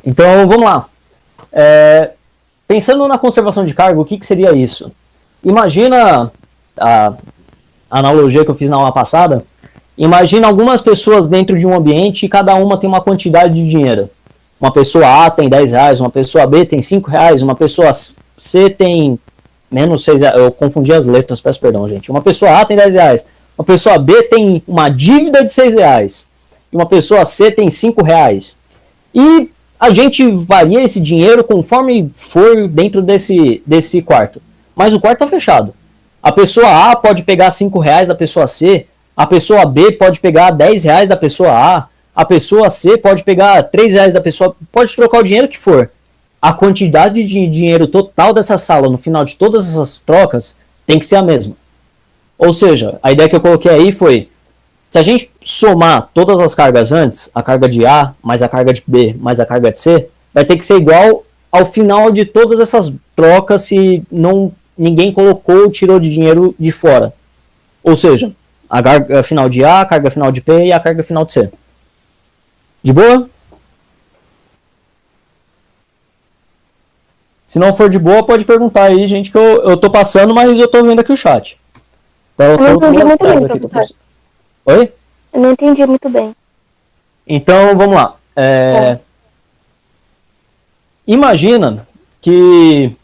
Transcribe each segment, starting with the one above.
Então, vamos lá. Pensando na conservação de carga, o que seria isso? Imagina a analogia que eu fiz na aula passada. Imagina algumas pessoas dentro de um ambiente e cada uma tem uma quantidade de dinheiro. Uma pessoa A tem 10 reais, uma pessoa B tem 5 reais, uma pessoa C tem menos 6 reais. Eu confundi as letras, peço perdão, gente. Uma pessoa A tem 10 reais, uma pessoa B tem uma dívida de 6 reais e uma pessoa C tem 5 reais. E a gente varia esse dinheiro conforme for dentro desse quarto. Mas o quarto está fechado. A pessoa A pode pegar 5 reais da pessoa C, a pessoa B pode pegar 10 reais da pessoa a pessoa C pode pegar 3 reais da pessoa, pode trocar o dinheiro que for. A quantidade de dinheiro total dessa sala no final de todas essas trocas tem que ser a mesma. Ou seja, a ideia que eu coloquei aí foi, se a gente somar todas as cargas antes, a carga de A mais a carga de B mais a carga de C, vai ter que ser igual ao final de todas essas trocas se ninguém colocou ou tirou de dinheiro de fora. Ou seja, a carga final de A, a carga final de P e a carga final de C. De boa? Se não for de boa, pode perguntar aí, gente, que eu tô passando, mas eu tô vendo aqui o chat. Então, eu não entendi muito bem, aqui, professor. Oi? Eu não entendi muito bem. Então, vamos lá. Imagina que...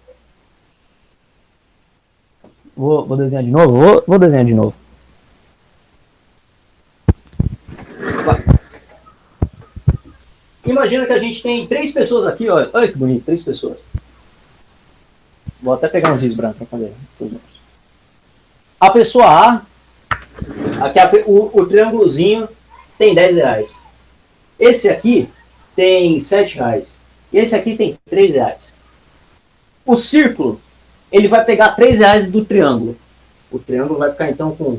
Vou desenhar de novo? Vou desenhar de novo. Vai. Imagina que a gente tem 3 pessoas aqui, olha que bonito, 3 pessoas. Vou até pegar um giz branco para fazer os números. A pessoa A, aqui o triângulozinho tem 10 reais. Esse aqui tem 7 reais. E esse aqui tem 3 reais. O círculo, ele vai pegar 3 reais do triângulo. O triângulo vai ficar então com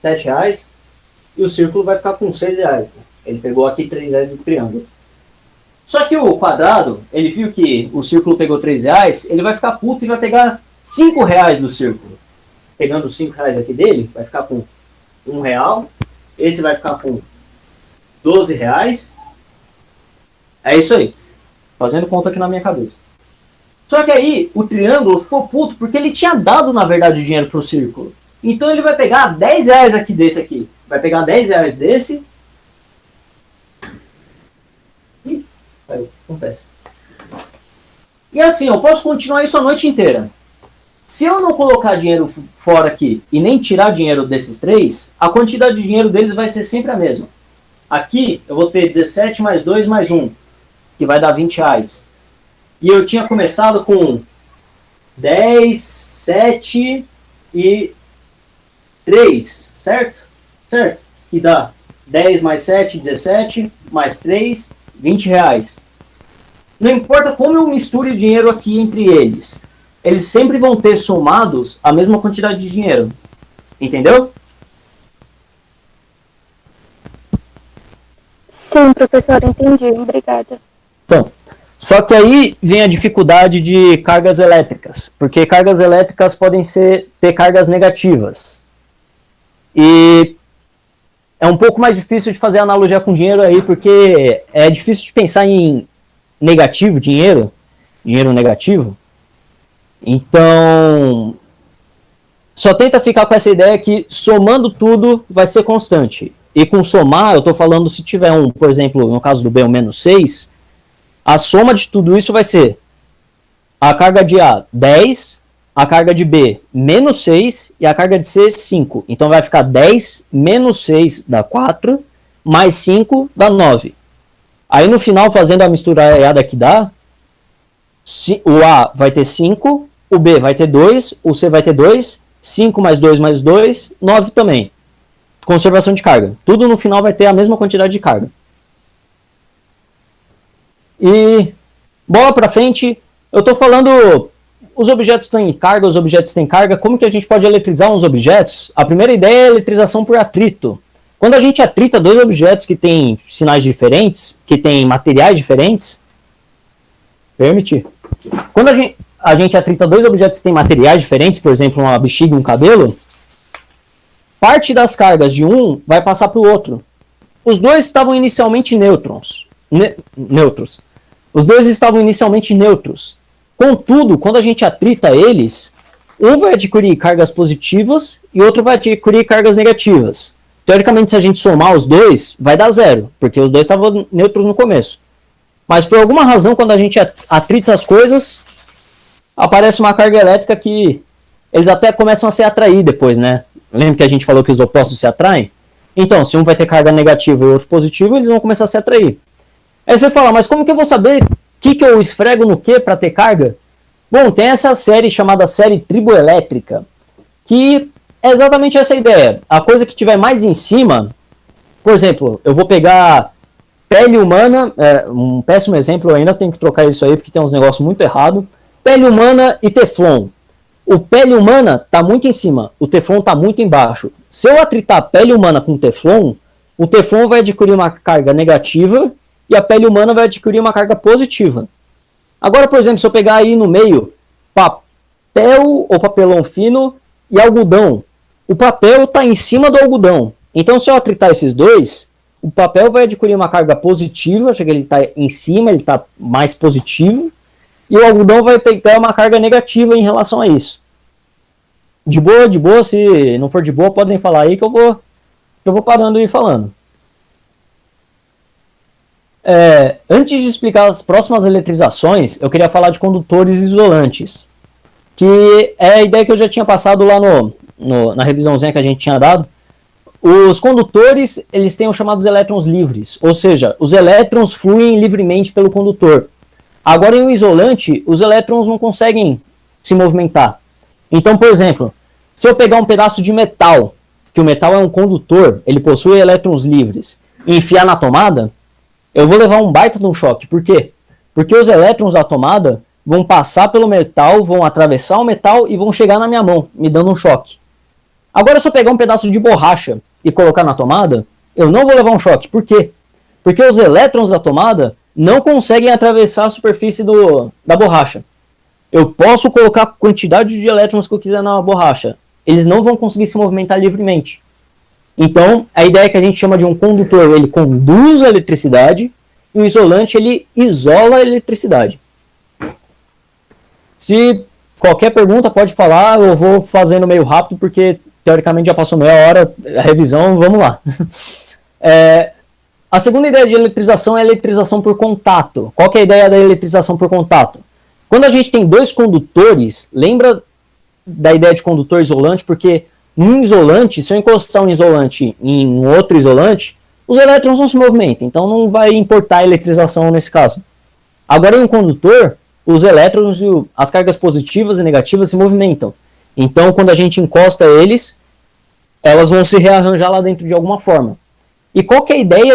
7 reais. E o círculo vai ficar com 6 reais. Né? Ele pegou aqui 3 reais do triângulo. Só que o quadrado, ele viu que o círculo pegou 3 reais, ele vai ficar puto e vai pegar 5 reais do círculo. Pegando os 5 reais aqui dele, vai ficar com 1 real. Esse vai ficar com 12 reais. É isso aí. Fazendo conta aqui na minha cabeça. Só que aí, o triângulo ficou puto porque ele tinha dado, na verdade, o dinheiro pro círculo. Então ele vai pegar 10 reais aqui desse aqui. Vai pegar 10 reais desse. E aí, acontece. E assim, eu posso continuar isso a noite inteira. Se eu não colocar dinheiro fora aqui e nem tirar dinheiro desses 3, a quantidade de dinheiro deles vai ser sempre a mesma. Aqui eu vou ter 17 mais 2 mais 1, que vai dar 20 reais. E eu tinha começado com 10, 7 e 3, certo? Certo? Que dá 10 mais 7, 17, mais 3, 20 reais. Não importa como eu misture dinheiro aqui entre eles, eles sempre vão ter somados a mesma quantidade de dinheiro. Entendeu? Sim, professor, entendi. Obrigada. Então, só que aí vem a dificuldade de cargas elétricas, porque cargas elétricas podem ter cargas negativas. E é um pouco mais difícil de fazer analogia com dinheiro aí, porque é difícil de pensar em negativo, dinheiro negativo. Então, só tenta ficar com essa ideia que somando tudo vai ser constante. E com somar, eu estou falando se tiver por exemplo, no caso do B, um menos 6, a soma de tudo isso vai ser a carga de A, 10, a carga de B, menos 6 e a carga de C, 5. Então vai ficar 10 menos 6 dá 4, mais 5 dá 9. Aí no final, fazendo a misturada que dá, o A vai ter 5, o B vai ter 2, o C vai ter 2, 5 mais 2 mais 2, 9 também. Conservação de carga. Tudo no final vai ter a mesma quantidade de carga. E bola para frente, eu estou falando, os objetos têm carga, os objetos têm carga, como que a gente pode eletrizar uns objetos? A primeira ideia é a eletrização por atrito. Quando a gente atrita 2 objetos que têm sinais diferentes, que têm materiais diferentes, permitir. Quando a gente atrita 2 objetos que têm materiais diferentes, por exemplo, uma bexiga e um cabelo, parte das cargas de um vai passar para o outro. Os dois estavam inicialmente neutros. Os dois estavam inicialmente neutros. Contudo, quando a gente atrita eles, um vai adquirir cargas positivas e outro vai adquirir cargas negativas. Teoricamente, se a gente somar os dois, vai dar zero, porque os dois estavam neutros no começo. Mas por alguma razão, quando a gente atrita as coisas, aparece uma carga elétrica que eles até começam a se atrair depois, né? Lembra que a gente falou que os opostos se atraem? Então, se um vai ter carga negativa e outro positiva, eles vão começar a se atrair. Aí você fala, mas como que eu vou saber o que eu esfrego no que para ter carga? Bom, tem essa série chamada série triboelétrica, que é exatamente essa ideia. A coisa que tiver mais em cima, por exemplo, eu vou pegar pele humana, um péssimo exemplo, eu ainda tenho que trocar isso aí porque tem uns negócios muito errados. Pele humana e teflon. O pele humana está muito em cima, o teflon está muito embaixo. Se eu atritar a pele humana com o teflon vai adquirir uma carga negativa e a pele humana vai adquirir uma carga positiva. Agora, por exemplo, se eu pegar aí no meio papel ou papelão fino e algodão, o papel está em cima do algodão. Então, se eu atritar esses dois, o papel vai adquirir uma carga positiva, chega ele está em cima, ele está mais positivo, e o algodão vai pegar uma carga negativa em relação a isso. De boa, se não for de boa, podem falar aí que eu vou parando e falando. Antes de explicar as próximas eletrizações, eu queria falar de condutores isolantes, que é a ideia que eu já tinha passado lá na revisãozinha que a gente tinha dado. Os condutores, eles têm os chamados elétrons livres, ou seja, os elétrons fluem livremente pelo condutor. Agora, em um isolante, os elétrons não conseguem se movimentar. Então, por exemplo, se eu pegar um pedaço de metal, que o metal é um condutor, ele possui elétrons livres, e enfiar na tomada, eu vou levar um baita de um choque. Por quê? Porque os elétrons da tomada vão passar pelo metal, vão atravessar o metal e vão chegar na minha mão, me dando um choque. Agora, se eu pegar um pedaço de borracha e colocar na tomada, eu não vou levar um choque. Por quê? Porque os elétrons da tomada não conseguem atravessar a superfície da borracha. Eu posso colocar a quantidade de elétrons que eu quiser na borracha. Eles não vão conseguir se movimentar livremente. Então, a ideia que a gente chama de um condutor, ele conduz a eletricidade, e o isolante, ele isola a eletricidade. Se qualquer pergunta, pode falar, eu vou fazendo meio rápido, porque teoricamente já passou meia hora, a revisão, vamos lá. A segunda ideia de eletrização é a eletrização por contato. Qual que é a ideia da eletrização por contato? Quando a gente tem dois condutores, lembra da ideia de condutor isolante, porque num isolante, se eu encostar um isolante em um outro isolante, os elétrons não se movimentam, então não vai importar a eletrização nesse caso. Agora, em um condutor, os elétrons e as cargas positivas e negativas se movimentam. Então, quando a gente encosta eles, elas vão se rearranjar lá dentro de alguma forma. E qual que é a ideia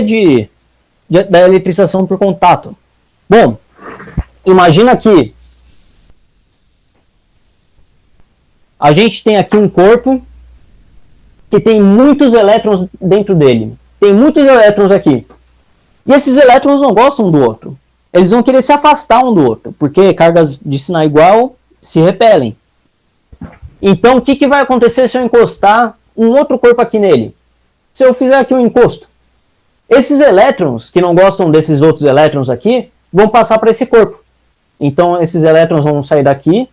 da eletrização por contato? Bom, imagina que a gente tem aqui um corpo que tem muitos elétrons dentro dele. Tem muitos elétrons aqui. E esses elétrons não gostam do outro. Eles vão querer se afastar um do outro, porque cargas de sinal igual se repelem. Então, o que vai acontecer se eu encostar um outro corpo aqui nele? Se eu fizer aqui um encosto, esses elétrons, que não gostam desses outros elétrons aqui, vão passar para esse corpo. Então, esses elétrons vão sair daqui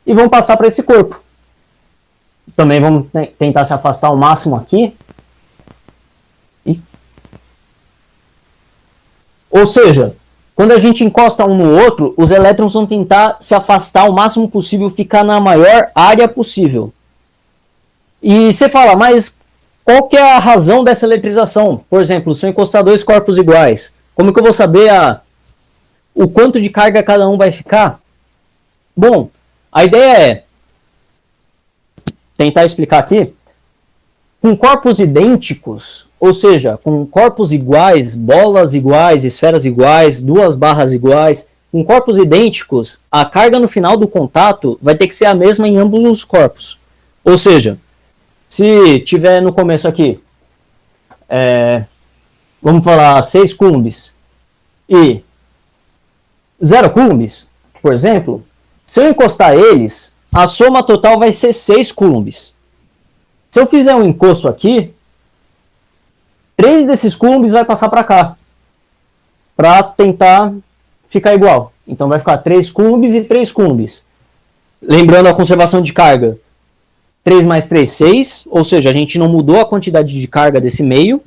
e vão passar para esse corpo. Também vamos tentar se afastar ao máximo aqui. Ou seja, quando a gente encosta um no outro, os elétrons vão tentar se afastar o máximo possível, ficar na maior área possível. E você fala, mas qual que é a razão dessa eletrização? Por exemplo, se eu encostar dois corpos iguais, como que eu vou saber o quanto de carga cada um vai ficar? Bom, a ideia é tentar explicar aqui. Com corpos idênticos, ou seja, com corpos iguais, bolas iguais, esferas iguais, duas barras iguais, com corpos idênticos, a carga no final do contato vai ter que ser a mesma em ambos os corpos. Ou seja, se tiver no começo aqui, vamos falar 6 coulombs e 0 coulombs, por exemplo, se eu encostar eles, a soma total vai ser 6 coulombs. Se eu fizer um encosto aqui, 3 desses coulombs vai passar para cá. para tentar ficar igual. Então vai ficar 3 coulombs e 3 coulombs. Lembrando a conservação de carga, 3 mais 3, 6, ou seja, a gente não mudou a quantidade de carga desse meio.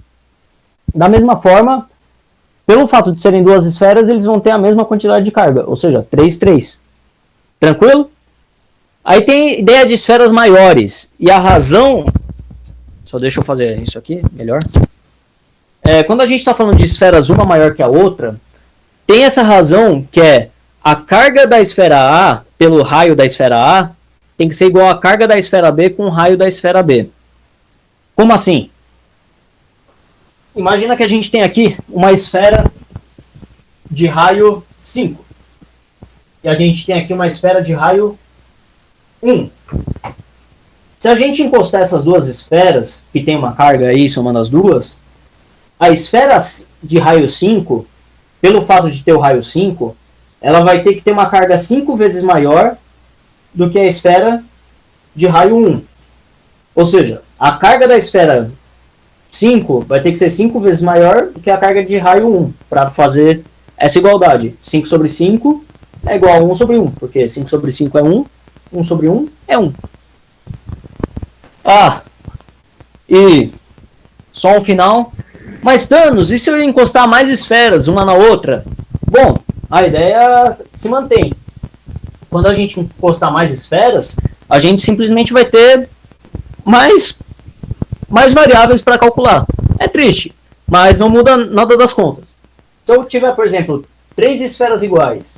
Da mesma forma, pelo fato de serem duas esferas, eles vão ter a mesma quantidade de carga, ou seja, 3, 3. Tranquilo? Aí tem ideia de esferas maiores, e a razão... Só deixa eu fazer isso aqui, melhor. Quando a gente está falando de esferas uma maior que a outra, tem essa razão que é a carga da esfera A pelo raio da esfera A tem que ser igual à carga da esfera B com o raio da esfera B. Como assim? Imagina que a gente tem aqui uma esfera de raio 5. E a gente tem aqui uma esfera de raio 1. Se a gente encostar essas duas esferas, que tem uma carga aí somando as duas, a esfera de raio 5, pelo fato de ter o raio 5, ela vai ter que ter uma carga 5 vezes maior do que a esfera de raio 1. Ou seja, a carga da esfera 5 vai ter que ser 5 vezes maior do que a carga de raio 1 para fazer essa igualdade. 5 sobre 5 é igual a 1 sobre 1, porque 5 sobre 5 é 1, 1 sobre 1 é 1. E só um final. Mas, Thanos, e se eu encostar mais esferas uma na outra? Bom, a ideia se mantém. Quando a gente encostar mais esferas, a gente simplesmente vai ter mais variáveis para calcular. É triste, mas não muda nada das contas. Se eu tiver, por exemplo, 3 esferas iguais,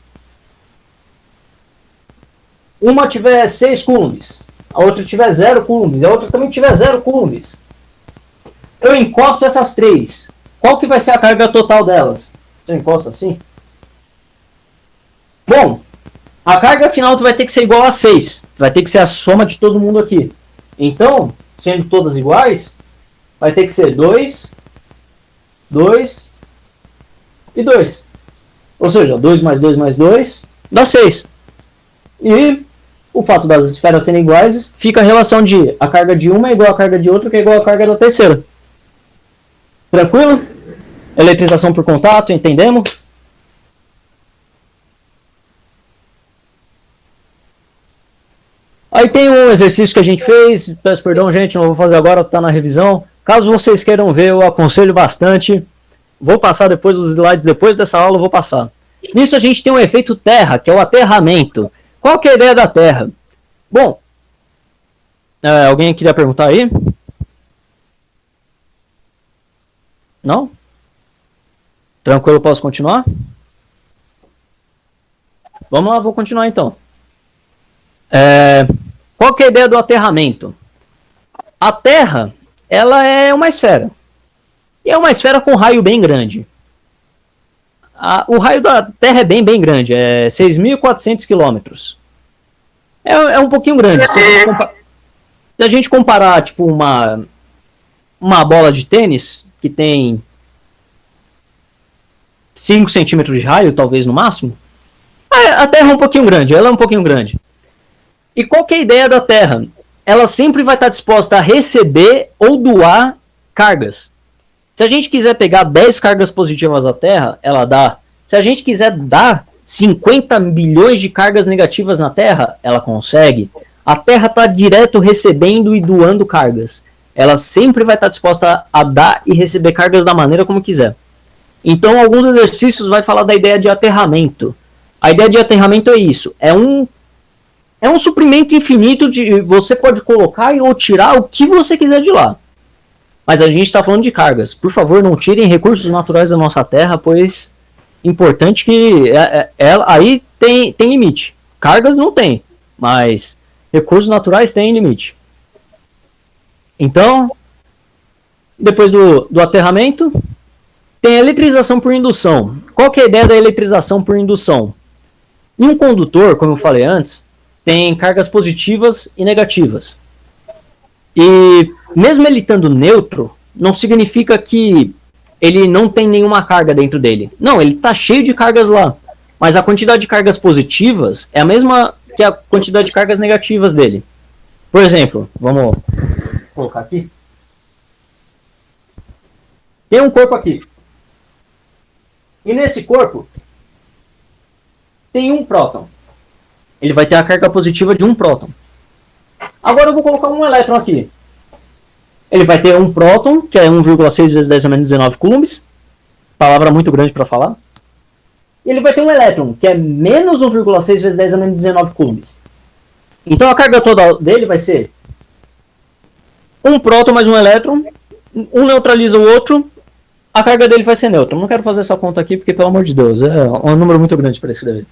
uma tiver 6 coulombs, a outra tiver 0 coulombs, a outra também tiver 0 coulombs, eu encosto essas 3. Qual que vai ser a carga total delas? Eu encosto assim? Bom, a carga final vai ter que ser igual a 6. Vai ter que ser a soma de todo mundo aqui. Então, sendo todas iguais, vai ter que ser 2, 2 e 2. Ou seja, 2 mais 2 mais 2 dá 6. E o fato das esferas serem iguais, fica a relação de a carga de uma é igual à carga de outra, que é igual à carga da terceira. Tranquilo? Eletrização por contato, entendemos? Aí tem um exercício que a gente fez, peço perdão, gente, não vou fazer agora, está na revisão. Caso vocês queiram ver, eu aconselho bastante. Vou passar depois os slides, depois dessa aula eu vou passar. Nisso a gente tem um efeito terra, que é o aterramento. Qual que é a ideia da terra? Bom, alguém queria perguntar aí? Não? Tranquilo, posso continuar? Vamos lá, vou continuar então. Qual que é a ideia do aterramento? A Terra, ela é uma esfera. E é uma esfera com raio bem grande. O raio da Terra é bem grande, é 6.400 quilômetros. É um pouquinho grande. Se a gente comparar tipo uma bola de tênis, que tem 5 centímetros de raio, talvez no máximo, a Terra é um pouquinho grande, ela é um pouquinho grande. E qual que é a ideia da Terra? Ela sempre vai estar disposta a receber ou doar cargas. Se a gente quiser pegar 10 cargas positivas da Terra, ela dá. Se a gente quiser dar 50 bilhões de cargas negativas na Terra, ela consegue. A Terra está direto recebendo e doando cargas. Ela sempre vai estar disposta a dar e receber cargas da maneira como quiser. Então, alguns exercícios vai falar da ideia de aterramento. A ideia de aterramento é isso. É um suprimento infinito de você pode colocar ou tirar o que você quiser de lá. Mas a gente está falando de cargas. Por favor, não tirem recursos naturais da nossa terra, pois importante que aí tem limite. Cargas não tem, mas recursos naturais têm limite. Então, depois do aterramento, tem a eletrização por indução. Qual que é a ideia da eletrização por indução? Em um condutor, como eu falei antes, tem cargas positivas e negativas. E mesmo ele estando neutro, não significa que ele não tem nenhuma carga dentro dele. Não, ele está cheio de cargas lá. Mas a quantidade de cargas positivas é a mesma que a quantidade de cargas negativas dele. Por exemplo, vamos colocar aqui. Tem um corpo aqui. E nesse corpo tem um próton. Ele vai ter a carga positiva de um próton. Agora eu vou colocar um elétron aqui. Ele vai ter um próton, que é 1,6 vezes 10 a menos 19 coulombs. Palavra muito grande para falar. E ele vai ter um elétron, que é menos 1,6 vezes 10 a menos 19 coulombs. Então a carga total dele vai ser um próton mais um elétron. Um neutraliza o outro. A carga dele vai ser neutra. Não quero fazer essa conta aqui, porque, pelo amor de Deus, é um número muito grande para escrever.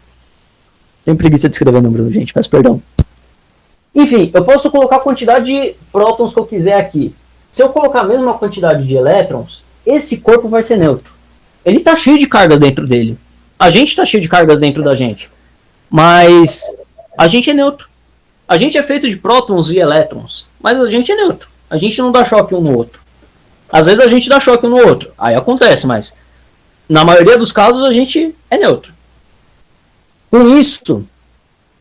Tenho preguiça de escrever número, gente, peço perdão. Enfim, eu posso colocar a quantidade de prótons que eu quiser aqui. Se eu colocar a mesma quantidade de elétrons, esse corpo vai ser neutro. Ele está cheio de cargas dentro dele. A gente está cheio de cargas dentro da gente. Mas a gente é neutro. A gente é feito de prótons e elétrons. Mas a gente é neutro. A gente não dá choque um no outro. Às vezes a gente dá choque um no outro. Aí acontece, mas na maioria dos casos a gente é neutro. Com isso,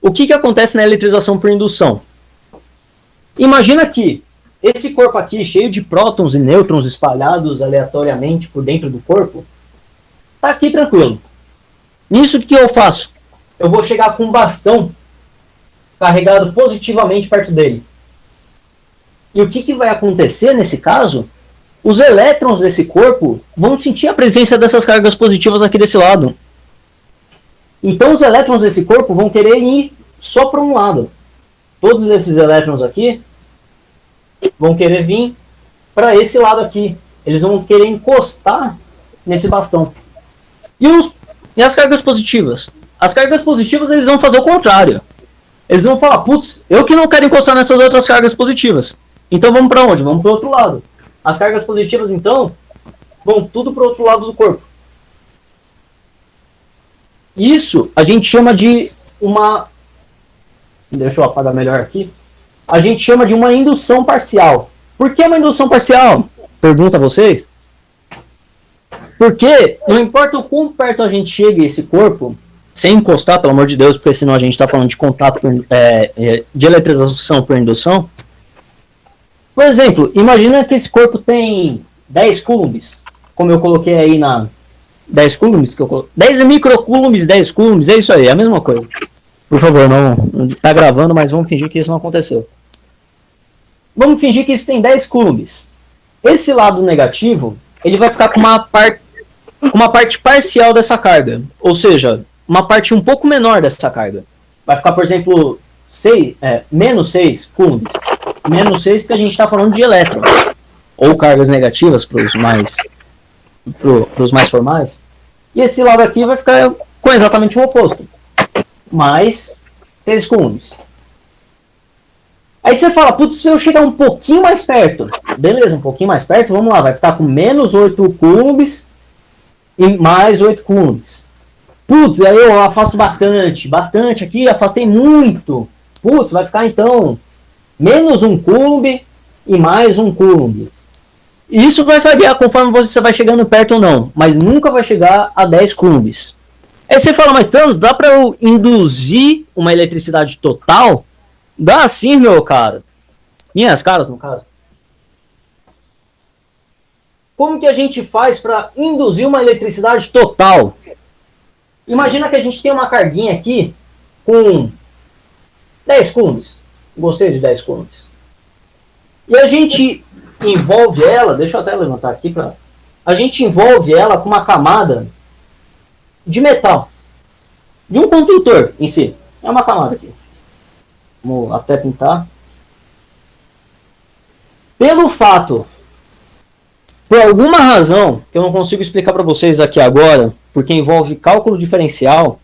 o que acontece na eletrização por indução? Imagina que esse corpo aqui, cheio de prótons e nêutrons espalhados aleatoriamente por dentro do corpo, está aqui tranquilo. Nisso, o que eu faço? Eu vou chegar com um bastão carregado positivamente perto dele. E o que vai acontecer nesse caso? Os elétrons desse corpo vão sentir a presença dessas cargas positivas aqui desse lado. Então os elétrons desse corpo vão querer ir só para um lado. Todos esses elétrons aqui vão querer vir para esse lado aqui. Eles vão querer encostar nesse bastão. E as cargas positivas? As cargas positivas eles vão fazer o contrário. Eles vão falar, putz, eu que não quero encostar nessas outras cargas positivas. Então vamos para onde? Vamos para o outro lado. As cargas positivas, então, vão tudo para o outro lado do corpo. Isso a gente chama de uma... Deixa eu apagar melhor aqui. A gente chama de uma indução parcial. Por que uma indução parcial? Pergunta a vocês. Porque não importa o quão perto a gente chega a esse corpo, sem encostar, pelo amor de Deus, porque senão a gente está falando de contato de eletrização por indução. Por exemplo, imagina que esse corpo tem 10 coulombs, como eu coloquei aí na... 10 coulombs que eu coloquei. 10 microcoulombs, 10 coulombs, é isso aí, é a mesma coisa. Por favor, não tá gravando, mas vamos fingir que isso não aconteceu. Vamos fingir que isso tem 10 coulombs. Esse lado negativo, ele vai ficar com uma parte parcial dessa carga. Ou seja, uma parte um pouco menor dessa carga. Vai ficar, por exemplo, menos 6 coulombs. Menos 6 porque a gente está falando de elétrons. Ou cargas negativas para os mais formais. E esse lado aqui vai ficar com exatamente o oposto. Mais 6 coulombs. Aí você fala, putz, se eu chegar um pouquinho mais perto, beleza, um pouquinho mais perto, vamos lá, vai ficar com menos 8 coulombs e mais 8 coulombs. Putz, aí eu afasto bastante aqui, afastei muito. Putz, vai ficar então menos 1 coulomb e mais 1 coulomb. Isso vai variar conforme você vai chegando perto ou não, mas nunca vai chegar a 10 coulombs. Aí você fala, mas Thanos, dá para eu induzir uma eletricidade total? Dá sim, meu cara. Minhas caras, no caso. Como que a gente faz para induzir uma eletricidade total? Imagina que a gente tem uma carguinha aqui com 10 coulombs. Gostei de 10 coulombs. E a gente envolve ela, deixa eu até levantar aqui para... A gente envolve ela com uma camada de metal. De um condutor em si. É uma camada aqui. Vamos até pintar. Pelo fato, por alguma razão, que eu não consigo explicar para vocês aqui agora, porque envolve cálculo diferencial,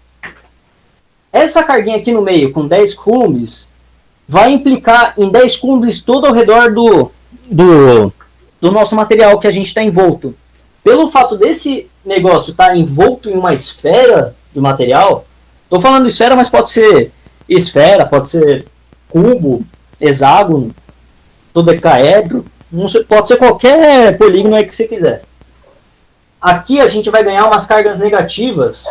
essa carguinha aqui no meio, com 10 coulombs, vai implicar em 10 coulombs todo ao redor do nosso material que a gente está envolto. Pelo fato desse negócio estar envolto em uma esfera de material, estou falando esfera, mas pode ser esfera, pode ser cubo, hexágono, dodecaedro, pode ser qualquer polígono aí que você quiser. Aqui a gente vai ganhar umas cargas negativas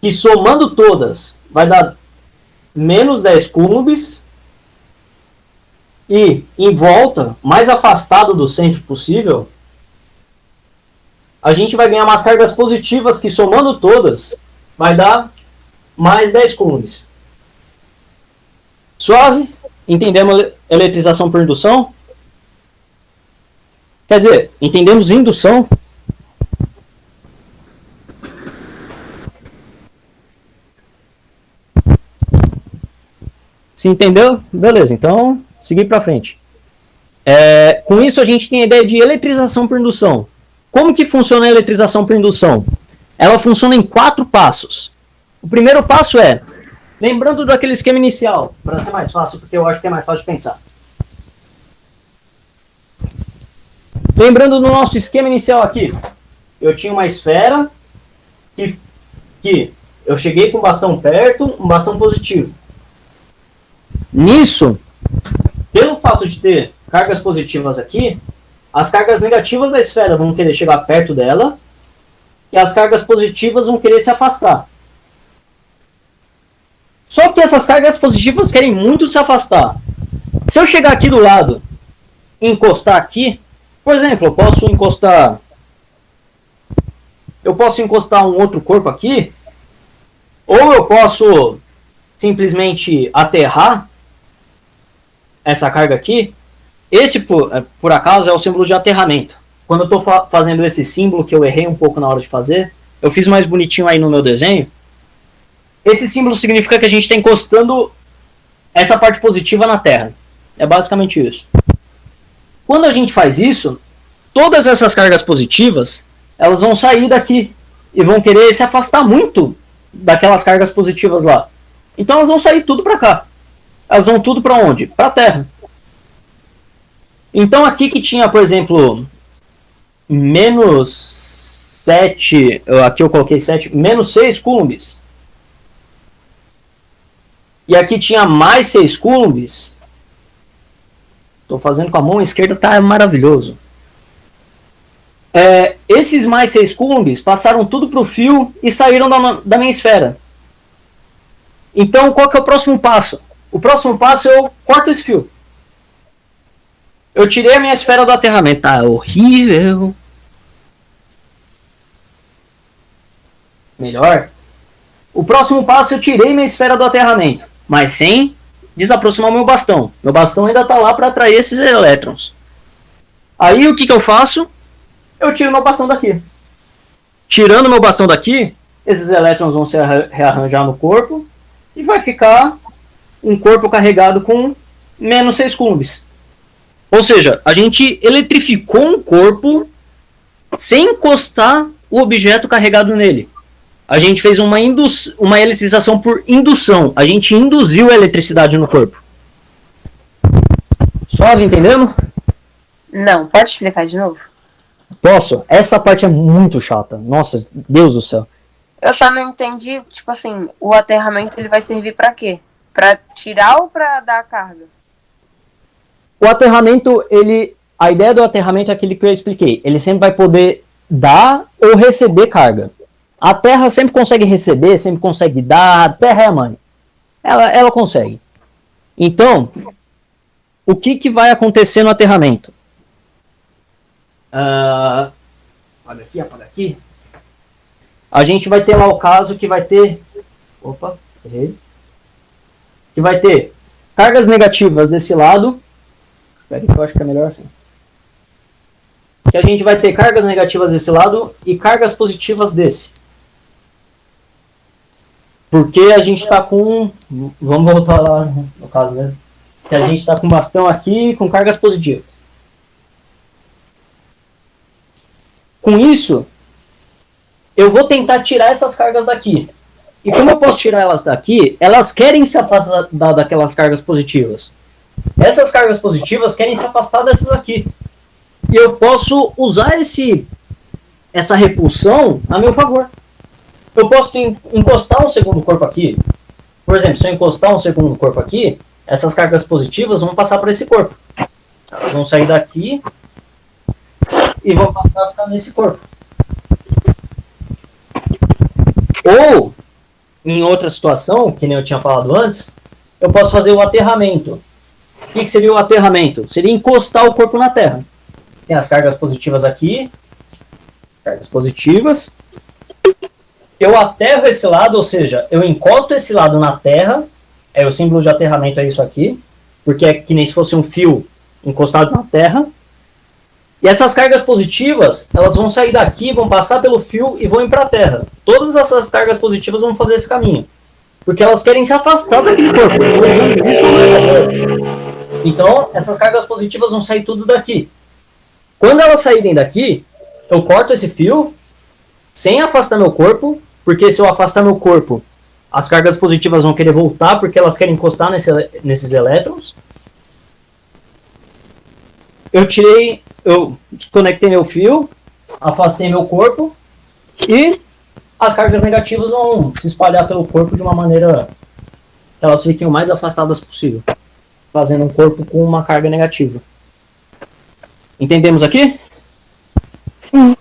que, somando todas, vai dar menos 10 coulombs e em volta, mais afastado do centro possível, a gente vai ganhar umas cargas positivas que, somando todas, vai dar mais 10 coulombs. Suave? Entendemos eletrização por indução? Quer dizer, entendemos indução? Se entendeu? Beleza, então seguir para frente. Com isso a gente tem a ideia de eletrização por indução. Como que funciona a eletrização por indução? Ela funciona em 4 passos. O primeiro passo é, lembrando daquele esquema inicial, para ser mais fácil, porque eu acho que é mais fácil de pensar. Lembrando do nosso esquema inicial aqui, eu tinha uma esfera que eu cheguei com o bastão perto, um bastão positivo. Nisso, pelo fato de ter cargas positivas aqui, as cargas negativas da esfera vão querer chegar perto dela e as cargas positivas vão querer se afastar. Só que essas cargas positivas querem muito se afastar. Se eu chegar aqui do lado e encostar aqui, por exemplo, eu posso encostar um outro corpo aqui, ou eu posso simplesmente aterrar essa carga aqui. Esse, por acaso, é o símbolo de aterramento. Quando eu estou fazendo esse símbolo, que eu errei um pouco na hora de fazer, eu fiz mais bonitinho aí no meu desenho. Esse símbolo significa que a gente está encostando essa parte positiva na Terra. É basicamente isso. Quando a gente faz isso, todas essas cargas positivas, elas vão sair daqui e vão querer se afastar muito daquelas cargas positivas lá. Então elas vão sair tudo para cá. Elas vão tudo para onde? Para a Terra. Então aqui que tinha, por exemplo, menos 7, aqui eu coloquei 7, menos 6 coulombs. E aqui tinha mais 6 coulombs. Estou fazendo com a mão esquerda, tá maravilhoso. Esses mais 6 coulombs passaram tudo para o fio e saíram da minha esfera. Então qual que é o próximo passo? O próximo passo eu corto esse fio. Eu tirei a minha esfera do aterramento. Tá horrível. Melhor. O próximo passo eu tirei minha esfera do aterramento, mas sem desaproximar o meu bastão. Meu bastão ainda está lá para atrair esses elétrons. Aí o que eu faço? Eu tiro meu bastão daqui. Tirando meu bastão daqui, esses elétrons vão se rearranjar no corpo e vai ficar um corpo carregado com menos 6 coulombs. Ou seja, a gente eletrificou um corpo sem encostar o objeto carregado nele. A gente fez uma eletrização por indução. A gente induziu a eletricidade no corpo. Suave, entendendo? Não, pode explicar de novo? Posso? Essa parte é muito chata. Nossa, Deus do céu. Eu só não entendi, tipo assim, o aterramento ele vai servir pra quê? Pra tirar ou pra dar a carga? O aterramento, a ideia do aterramento é aquele que eu expliquei. Ele sempre vai poder dar ou receber carga. A Terra sempre consegue receber, sempre consegue dar. A Terra é a mãe. Ela consegue. Então, o que vai acontecer no aterramento? Apaga aqui, apaga aqui. A gente vai ter lá o caso que vai ter... Opa, errei. Que vai ter cargas negativas desse lado. Espera que eu acho que é melhor assim. Que a gente vai ter cargas negativas desse lado e cargas positivas desse. Porque a gente está com... Vamos voltar lá no caso, né? Que a gente está com bastão aqui com cargas positivas. Com isso, eu vou tentar tirar essas cargas daqui. E como eu posso tirar elas daqui, elas querem se afastar daquelas cargas positivas. Essas cargas positivas querem se afastar dessas aqui. E eu posso usar essa repulsão a meu favor. Eu posso encostar um segundo corpo aqui. Por exemplo, se eu encostar um segundo corpo aqui, essas cargas positivas vão passar por esse corpo. Elas vão sair daqui e vão passar a ficar nesse corpo. Ou, em outra situação, que nem eu tinha falado antes, eu posso fazer o aterramento. O que seria o aterramento? Seria encostar o corpo na Terra. Tem as cargas positivas aqui, cargas positivas. Eu aterro esse lado, ou seja, eu encosto esse lado na terra. O símbolo de aterramento é isso aqui, porque é que nem se fosse um fio encostado na terra. E essas cargas positivas, elas vão sair daqui, vão passar pelo fio e vão ir para a terra. Todas essas cargas positivas vão fazer esse caminho, porque elas querem se afastar daquele corpo. Então, essas cargas positivas vão sair tudo daqui. Quando elas saírem daqui, eu corto esse fio, sem afastar meu corpo, porque se eu afastar meu corpo, as cargas positivas vão querer voltar, porque elas querem encostar nesses elétrons. Eu desconectei meu fio, afastei meu corpo, e as cargas negativas vão se espalhar pelo corpo de uma maneira que elas fiquem o mais afastadas possível, fazendo um corpo com uma carga negativa. Entendemos aqui? Sim.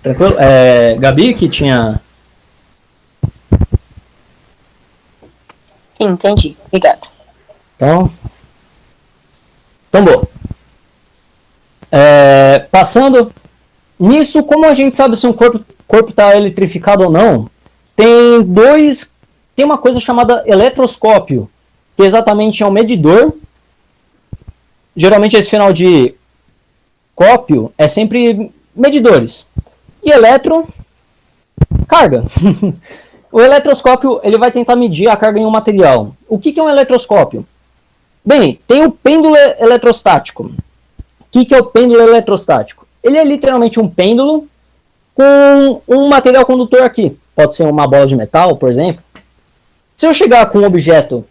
Tranquilo? Gabi, que tinha... Sim, entendi. Obrigado. Então, boa. Passando nisso, como a gente sabe se um corpo está eletrificado ou não, tem uma coisa chamada eletroscópio, que exatamente é um medidor. Geralmente esse final de cópio é sempre medidores. E carga. O eletroscópio ele vai tentar medir a carga em um material. O que é um eletroscópio? Bem, tem o pêndulo eletrostático. O que é o pêndulo eletrostático? Ele é literalmente um pêndulo com um material condutor aqui. Pode ser uma bola de metal, por exemplo. Se eu chegar com um objeto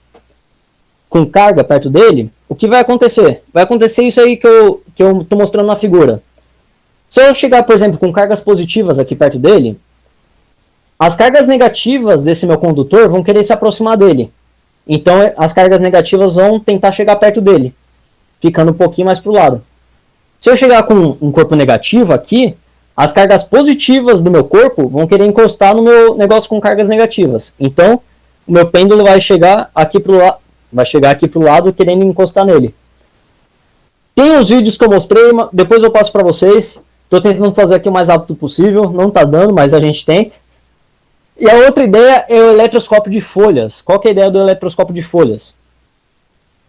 com carga perto dele, o que vai acontecer? Vai acontecer isso aí que eu estou mostrando na figura. Se eu chegar, por exemplo, com cargas positivas aqui perto dele, as cargas negativas desse meu condutor vão querer se aproximar dele. Então, as cargas negativas vão tentar chegar perto dele, ficando um pouquinho mais para o lado. Se eu chegar com um corpo negativo aqui, as cargas positivas do meu corpo vão querer encostar no meu negócio com cargas negativas. Então, o meu pêndulo vai chegar aqui para o lado querendo encostar nele. Tem os vídeos que eu mostrei, depois eu passo para vocês. Estou tentando fazer aqui o mais rápido possível, não está dando, mas a gente tenta. E a outra ideia é o eletroscópio de folhas. Qual que é a ideia do eletroscópio de folhas?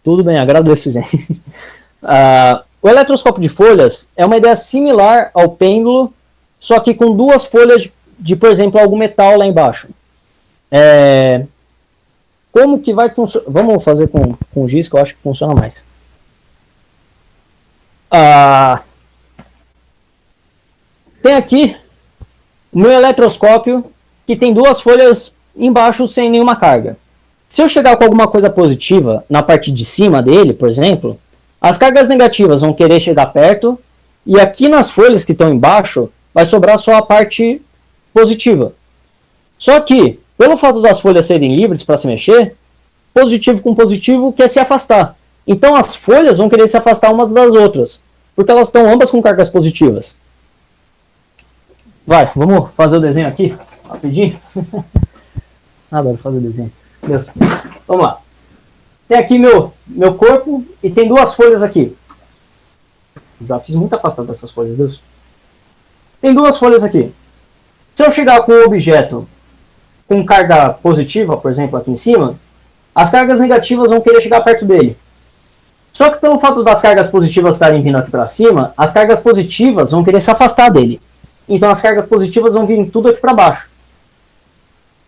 Tudo bem, agradeço, gente. O eletroscópio de folhas é uma ideia similar ao pêndulo, só que com duas folhas de, por exemplo, algum metal lá embaixo. Como que vai funcionar? Vamos fazer com giz, que eu acho que funciona mais. Tem aqui o meu eletroscópio, que tem duas folhas embaixo sem nenhuma carga. Se eu chegar com alguma coisa positiva na parte de cima dele, por exemplo, as cargas negativas vão querer chegar perto, e aqui nas folhas que estão embaixo, vai sobrar só a parte positiva. Só que, pelo fato das folhas serem livres para se mexer, positivo com positivo quer se afastar. Então as folhas vão querer se afastar umas das outras, porque elas estão ambas com cargas positivas. Vamos fazer o desenho aqui, rapidinho. Adoro fazer o desenho. Deus. Vamos lá. Tem aqui meu corpo e tem duas folhas aqui. Já fiz muito afastado dessas folhas, Deus. Tem duas folhas aqui. Se eu chegar com um objeto com carga positiva, por exemplo, aqui em cima, as cargas negativas vão querer chegar perto dele. Só que pelo fato das cargas positivas estarem vindo aqui para cima, as cargas positivas vão querer se afastar dele. Então as cargas positivas vão vir tudo aqui para baixo.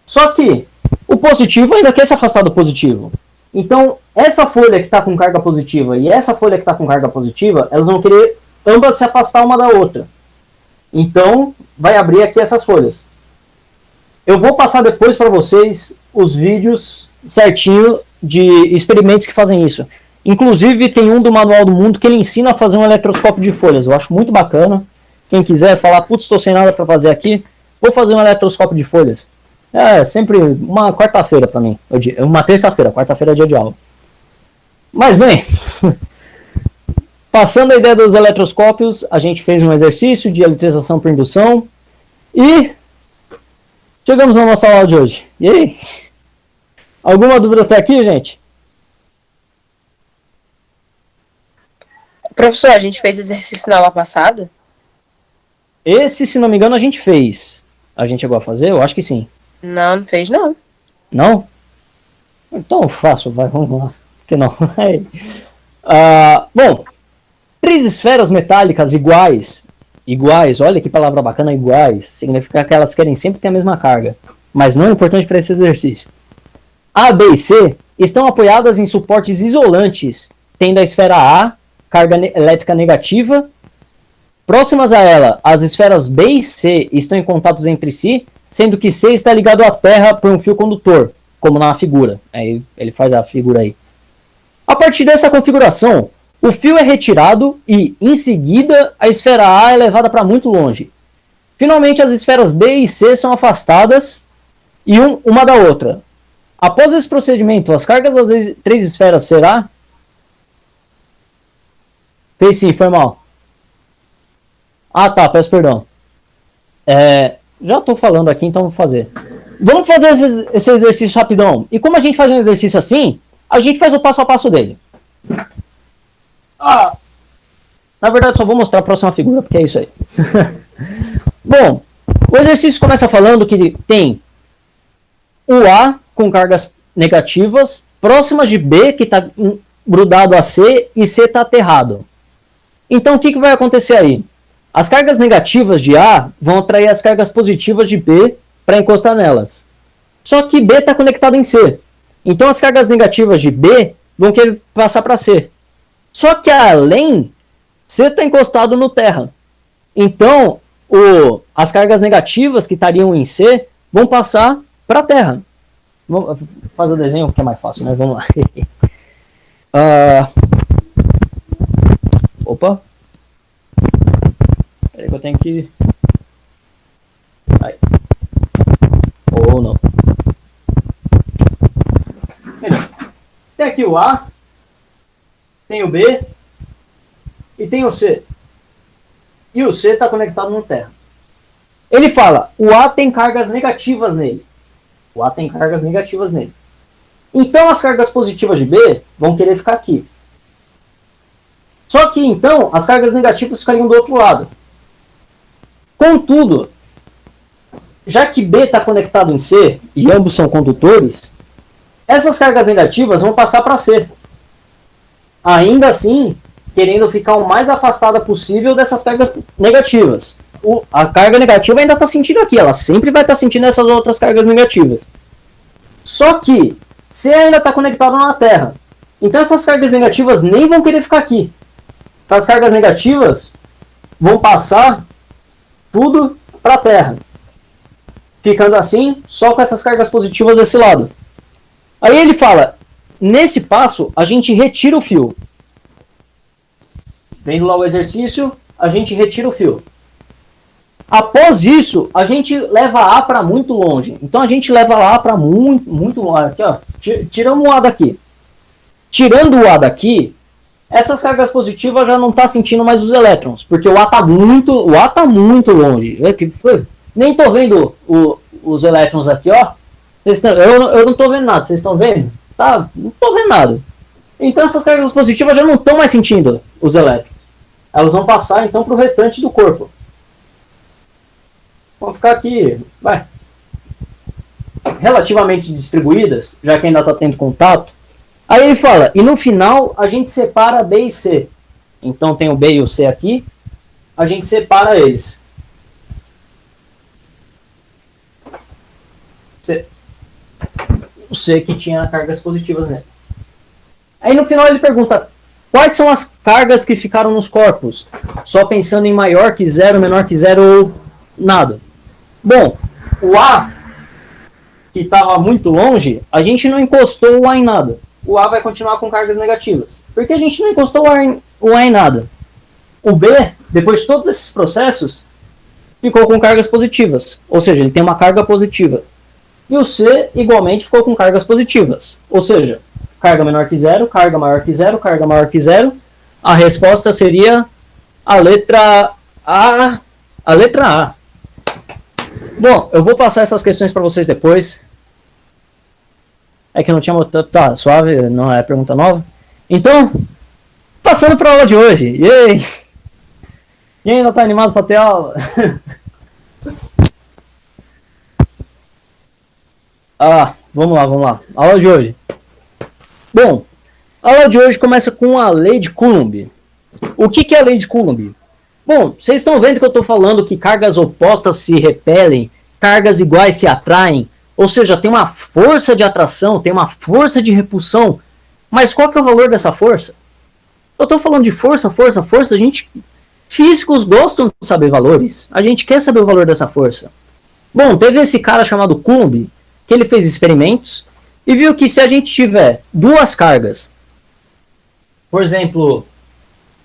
Só que o positivo ainda quer se afastar do positivo. Então essa folha que está com carga positiva e essa folha que está com carga positiva, elas vão querer ambas se afastar uma da outra. Então vai abrir aqui essas folhas. Eu vou passar depois para vocês os vídeos certinho de experimentos que fazem isso. Inclusive tem um do Manual do Mundo que ele ensina a fazer um eletroscópio de folhas. Eu acho muito bacana. Quem quiser falar, putz, estou sem nada para fazer aqui, vou fazer um eletroscópio de folhas. É sempre uma quarta-feira para mim. Uma terça-feira, quarta-feira é dia de aula. Mas bem, passando a ideia dos eletroscópios, a gente fez um exercício de eletrização por indução e chegamos na nossa aula de hoje. E aí? Alguma dúvida até aqui, gente? Professor, a gente fez exercício na aula passada? Esse, se não me engano, a gente fez. A gente chegou a fazer? Eu acho que sim. Não, não fez não. Não? Então eu faço, vai, vamos lá. Por que não? Bom, 3 esferas metálicas iguais, olha que palavra bacana, iguais, significa que elas querem sempre ter a mesma carga, mas não é importante para esse exercício. A, B e C estão apoiadas em suportes isolantes, tendo a esfera A, carga elétrica negativa. Próximas a ela, as esferas B e C estão em contatos entre si, sendo que C está ligado à Terra por um fio condutor, como na figura. Aí ele faz a figura aí. A partir dessa configuração, o fio é retirado e, em seguida, a esfera A é levada para muito longe. Finalmente, as esferas B e C são afastadas e uma da outra. Após esse procedimento, as cargas das 3 esferas será... Fez sim, foi mal. Ah, tá, peço perdão. Já estou falando aqui, então vou fazer. Vamos fazer esse exercício rapidão. E como a gente faz um exercício assim, a gente faz o passo a passo dele. Na verdade, só vou mostrar a próxima figura, porque é isso aí. Bom, o exercício começa falando que tem o A com cargas negativas, próximas de B, que está grudado a C, e C está aterrado. Então, o que vai acontecer aí? As cargas negativas de A vão atrair as cargas positivas de B para encostar nelas. Só que B está conectado em C. Então, as cargas negativas de B vão querer passar para C. Só que além, C está encostado no terra. Então, as cargas negativas que estariam em C vão passar para a terra. Vamos fazer o desenho que é mais fácil, né? Vamos lá. Opa. Peraí que eu tenho que... Aí. Ou não. Tem aqui o A, tem o B e tem o C. E o C está conectado no terra. Ele fala, o A tem cargas negativas nele. O A tem cargas negativas nele. Então as cargas positivas de B vão querer ficar aqui. Só que então as cargas negativas ficariam do outro lado. Contudo, já que B está conectado em C e ambos são condutores, essas cargas negativas vão passar para C. Ainda assim, querendo ficar o mais afastada possível dessas cargas negativas. A carga negativa ainda está sentindo aqui, ela sempre vai estar sentindo essas outras cargas negativas. Só que C ainda está conectado na Terra. Então essas cargas negativas nem vão querer ficar aqui. Essas cargas negativas vão passar tudo para a Terra. Ficando assim, só com essas cargas positivas desse lado. Aí ele fala, nesse passo, a gente retira o fio. Vendo lá o exercício, a gente retira o fio. Após isso, a gente leva A para muito longe. Então a gente leva A para muito longe. Aqui, ó. Tiramos o A daqui. Tirando o A daqui, essas cargas positivas já não estão sentindo mais os elétrons, porque o A está muito longe. Nem estou vendo os elétrons aqui, ó. Eu não estou vendo nada, vocês estão vendo? Tá, não estou vendo nada. Então essas cargas positivas já não estão mais sentindo os elétrons. Elas vão passar então para o restante do corpo. Vão ficar aqui, relativamente distribuídas, já que ainda está tendo contato. Aí ele fala, e no final a gente separa B e C. Então tem o B e o C aqui, a gente separa eles. O C que tinha cargas positivas nele. Aí no final ele pergunta, quais são as cargas que ficaram nos corpos? Só pensando em maior que zero, menor que zero ou nada. Bom, o A, que estava muito longe, a gente não encostou o A em nada. O A vai continuar com cargas negativas. Porque a gente não encostou o A em nada. O B, depois de todos esses processos, ficou com cargas positivas. Ou seja, ele tem uma carga positiva. E o C, igualmente, ficou com cargas positivas. Ou seja, carga menor que zero, carga maior que zero, carga maior que zero. A resposta seria a letra A. A letra A. Bom, eu vou passar essas questões para vocês depois. É que eu não tinha... Tá, suave, não é pergunta nova. Então, passando para a aula de hoje. Yay! Quem ainda tá animado pra ter aula? Vamos lá. Aula de hoje. Bom, a aula de hoje começa com a lei de Coulomb. O que é a lei de Coulomb? Bom, vocês estão vendo que eu estou falando que cargas opostas se repelem, cargas iguais se atraem, ou seja, tem uma força de atração, tem uma força de repulsão. Mas qual que é o valor dessa força? Eu estou falando de força, a gente... Físicos gostam de saber valores, a gente quer saber o valor dessa força. Bom, teve esse cara chamado Coulomb, que ele fez experimentos e viu que se a gente tiver duas cargas, por exemplo,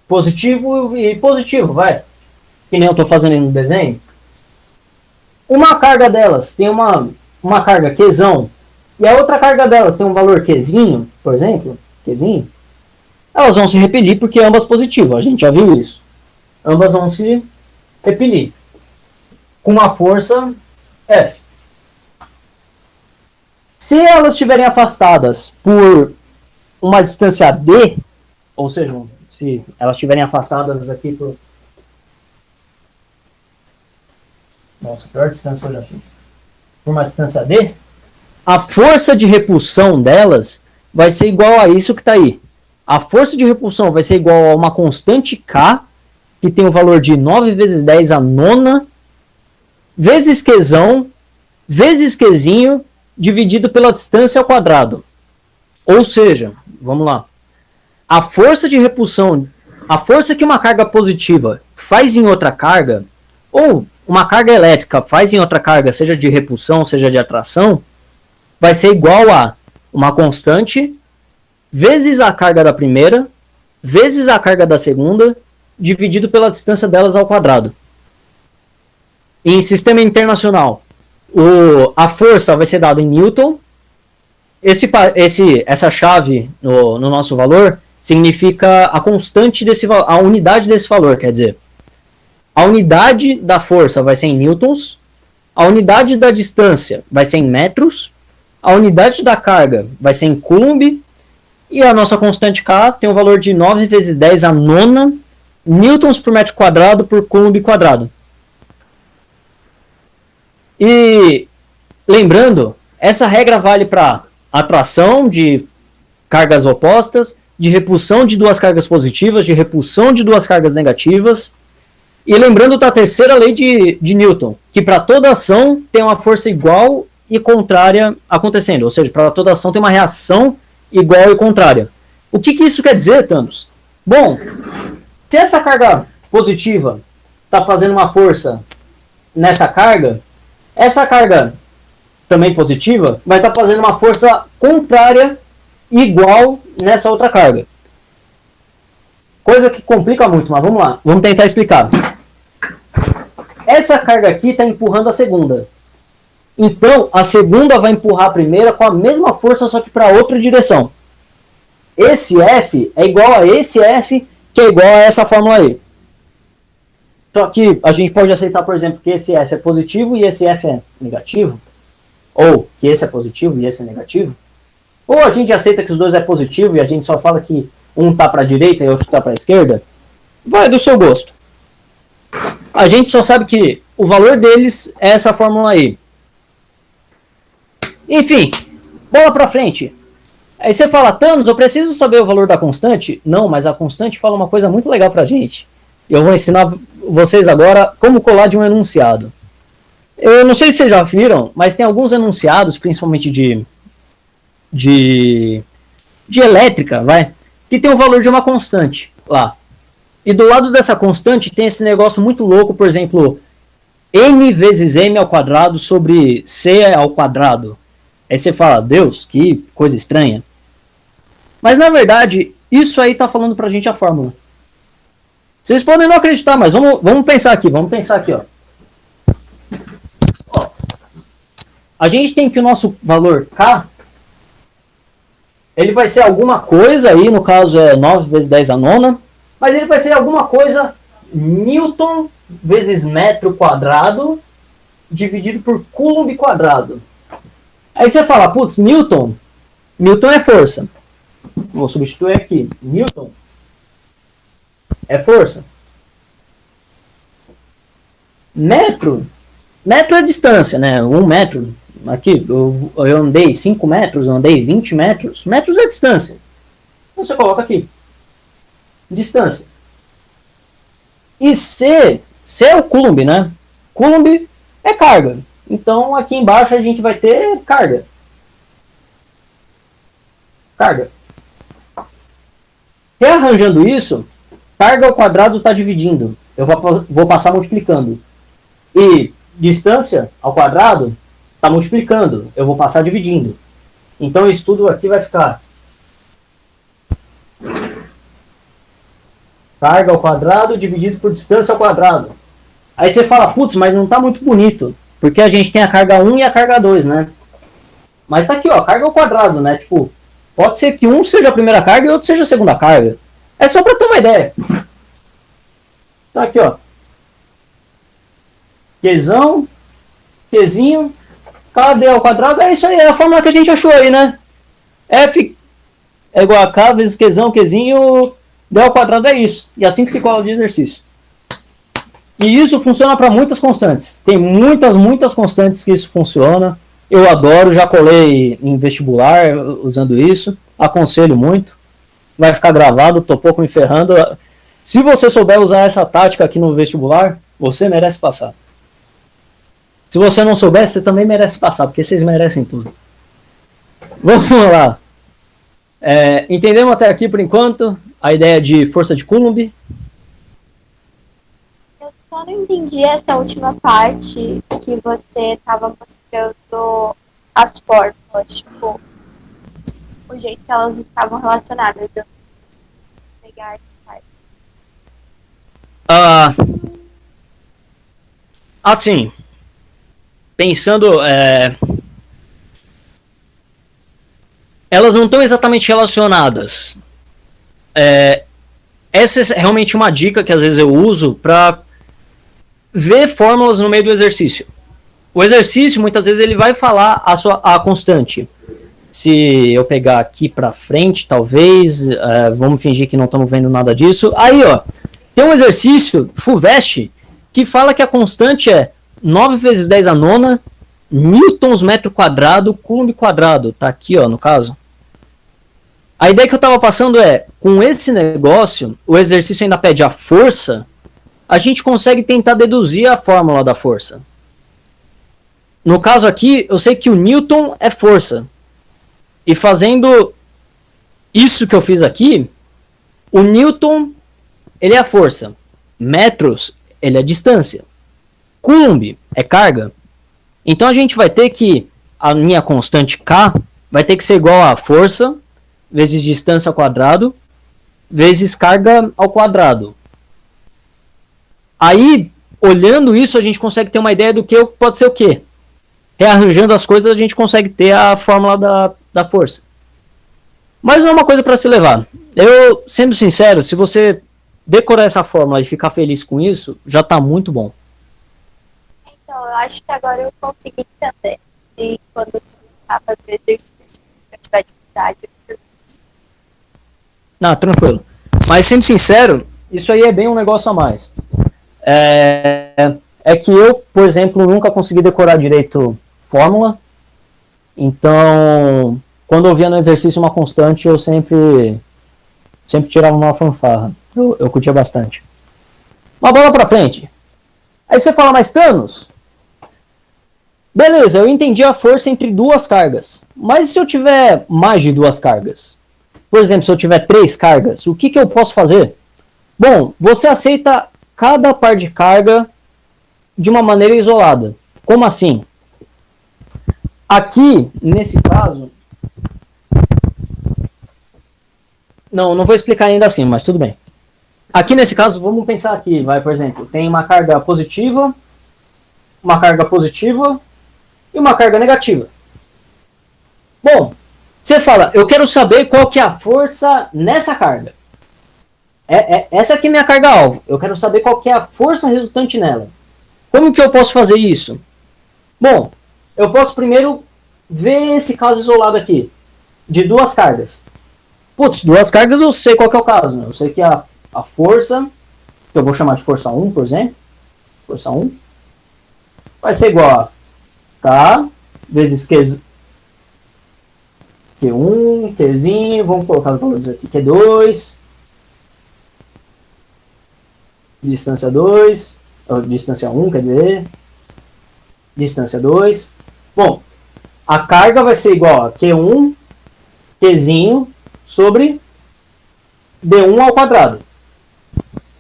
positivo e positivo, que nem eu estou fazendo no desenho, uma carga delas tem uma carga Qzão e a outra carga delas tem um valor Qzinho, por exemplo, Qzinho, elas vão se repelir porque ambas positivas, a gente já viu isso. Ambas vão se repelir com uma força F. Se elas estiverem afastadas por uma distância D, ou seja, se elas estiverem afastadas aqui por... Nossa, a pior distância que eu já fiz. Por uma distância D, a força de repulsão delas vai ser igual a isso que está aí. A força de repulsão vai ser igual a uma constante K, que tem o valor de 9 vezes 10 a nona, vezes Qzão, vezes Qzinho, dividido pela distância ao quadrado. Ou seja, vamos lá, a força de repulsão, a força que uma carga positiva faz em outra carga, ou uma carga elétrica faz em outra carga, seja de repulsão, seja de atração, vai ser igual a uma constante, vezes a carga da primeira, vezes a carga da segunda, dividido pela distância delas ao quadrado. Em sistema internacional, a força vai ser dada em Newton. Essa chave no nosso valor significa a constante a unidade desse valor, quer dizer, a unidade da força vai ser em newtons, a unidade da distância vai ser em metros, a unidade da carga vai ser em coulomb, e a nossa constante K tem o valor de 9 vezes 10 a nona newtons por metro quadrado por coulomb quadrado. E lembrando, essa regra vale para atração de cargas opostas, de repulsão de duas cargas positivas, de repulsão de duas cargas negativas. E lembrando da terceira lei de Newton, que para toda ação tem uma força igual e contrária acontecendo. Ou seja, para toda ação tem uma reação igual e contrária. O que isso quer dizer, Thanos? Bom, se essa carga positiva está fazendo uma força nessa carga, essa carga também positiva vai estar fazendo uma força contrária igual nessa outra carga. Coisa que complica muito, mas vamos lá. Vamos tentar explicar. Essa carga aqui está empurrando a segunda. Então, a segunda vai empurrar a primeira com a mesma força, só que para outra direção. Esse F é igual a esse F, que é igual a essa fórmula aí. Só que a gente pode aceitar, por exemplo, que esse F é positivo e esse F é negativo. Ou que esse é positivo e esse é negativo. Ou a gente aceita que os dois é positivo e a gente só fala que um está para a direita e outro está para a esquerda. Vai do seu gosto. A gente só sabe que o valor deles é essa fórmula aí. Enfim, bola para frente. Aí você fala, Thanos, eu preciso saber o valor da constante? Não, mas a constante fala uma coisa muito legal pra gente. Eu vou ensinar vocês agora como colar de um enunciado. Eu não sei se vocês já viram, mas tem alguns enunciados, principalmente de elétrica, que tem o valor de uma constante lá. E do lado dessa constante tem esse negócio muito louco, por exemplo, m vezes m ao quadrado sobre c ao quadrado. Aí você fala, Deus, que coisa estranha. Mas na verdade, isso aí está falando pra gente a fórmula. Vocês podem não acreditar, mas vamos pensar aqui, ó. A gente tem que o nosso valor K, ele vai ser alguma coisa aí, no caso é 9 vezes 10 a nona, mas ele vai ser alguma coisa Newton vezes metro quadrado dividido por coulomb quadrado. Aí você fala, putz, Newton é força. Vou substituir aqui. Newton é força. Metro é a distância, né? 1 metro. Aqui, eu andei 5 metros, eu andei 20 metros. Metros é a distância. Então você coloca aqui. Distância. E C é o Coulomb, né? Coulomb é carga. Então aqui embaixo a gente vai ter carga. Carga. Rearranjando isso, carga ao quadrado está dividindo. Eu vou passar multiplicando. E distância ao quadrado está multiplicando. Eu vou passar dividindo. Então isso tudo aqui vai ficar carga ao quadrado dividido por distância ao quadrado. Aí você fala, putz, mas não está muito bonito. Porque a gente tem a carga 1 e a carga 2, né? Mas tá aqui, ó, carga ao quadrado, né? Tipo, pode ser que um seja a primeira carga e outro seja a segunda carga. É só para ter uma ideia. Tá aqui, ó. Qzão, Qzinho, KD ao quadrado, é isso aí, é a fórmula que a gente achou aí, né? F é igual a K vezes Qzão, Qzinho, D ao quadrado é isso. E assim que se cola de exercício. E isso funciona para muitas constantes. Tem muitas constantes que isso funciona. Eu adoro, já colei em vestibular usando isso. Aconselho muito. Vai ficar gravado, tô pouco me ferrando. Se você souber usar essa tática aqui no vestibular, você merece passar. Se você não souber, você também merece passar, porque vocês merecem tudo. Vamos lá. Entendemos até aqui, por enquanto, a ideia de força de Coulomb. Eu só não entendi essa última parte que você estava mostrando as fórmulas, tipo, o jeito que elas estavam relacionadas. Eu vou pegar essa parte. Assim, pensando, elas não estão exatamente relacionadas. Essa é realmente uma dica que às vezes eu uso para ver fórmulas no meio do exercício. O exercício, muitas vezes, ele vai falar a constante. Se eu pegar aqui para frente, talvez, vamos fingir que não estamos vendo nada disso. Aí, ó, tem um exercício, FUVEST, que fala que a constante é 9 vezes 10 a nona, newtons metro quadrado, Coulomb quadrado. Tá aqui, ó, no caso. A ideia que eu estava passando é, com esse negócio, o exercício ainda pede a força, a gente consegue tentar deduzir a fórmula da força. No caso aqui, eu sei que o Newton é força. E fazendo isso que eu fiz aqui, o Newton, ele é a força. Metros, ele é a distância. Coulomb é carga. Então a gente vai ter que, a minha constante K, vai ter que ser igual a força, vezes distância ao quadrado, vezes carga ao quadrado. Aí, olhando isso, a gente consegue ter uma ideia do que pode ser o quê? Rearranjando as coisas, a gente consegue ter a fórmula da força. Mas não é uma coisa para se levar. Eu, sendo sincero, se você decorar essa fórmula e ficar feliz com isso, já está muito bom. Então, eu acho que agora eu consegui entender. E quando eu começar a fazer exercício, se eu tiver dificuldade, eu... Não, tranquilo. Mas sendo sincero, isso aí é bem um negócio a mais. É que eu, por exemplo, nunca consegui decorar direito fórmula. Então, quando eu via no exercício uma constante, eu sempre tirava uma fanfarra. Eu curtia bastante. Uma bola pra frente. Aí você fala, mas Thanos? Beleza, eu entendi a força entre duas cargas. Mas se eu tiver mais de duas cargas? Por exemplo, se eu tiver 3 cargas, o que eu posso fazer? Bom, você aceita cada par de carga de uma maneira isolada. Como assim? Aqui, nesse caso... Não vou explicar ainda assim, mas tudo bem. Aqui nesse caso, vamos pensar aqui, por exemplo, tem uma carga positiva e uma carga negativa. Bom, você fala, eu quero saber qual que é a força nessa carga. Essa aqui é minha carga-alvo. Eu quero saber qual que é a força resultante nela. Como que eu posso fazer isso? Bom, eu posso primeiro ver esse caso isolado aqui, de duas cargas. Putz, duas cargas eu sei qual que é o caso. Eu sei que a força, que eu vou chamar de força 1, por exemplo, força 1, vai ser igual a K vezes Q1, Qzinho, vamos colocar os valores aqui, Q2, distância 2, ou distância 1, quer dizer, distância 2. Bom, a carga vai ser igual a Q1, Qzinho, sobre D1 ao quadrado.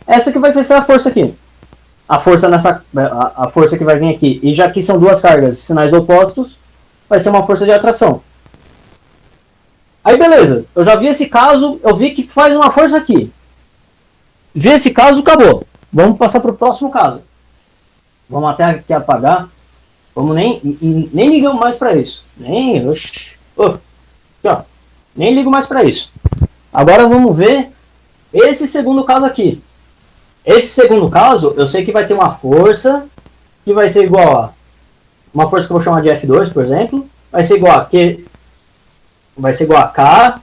Essa que vai ser a força aqui. A força que vai vir aqui. E já que são duas cargas de sinais opostos, vai ser uma força de atração. Aí beleza, eu já vi esse caso, eu vi que faz uma força aqui. Vi esse caso, acabou. Vamos passar para o próximo caso. Vamos até aqui apagar. Vamos nem ligamos mais para isso. Aqui, ó. Nem ligo mais para isso. Agora vamos ver esse segundo caso aqui. Esse segundo caso, eu sei que vai ter uma força que vai ser igual a uma força que eu vou chamar de F2, por exemplo, vai ser igual a Q, vai ser igual a K,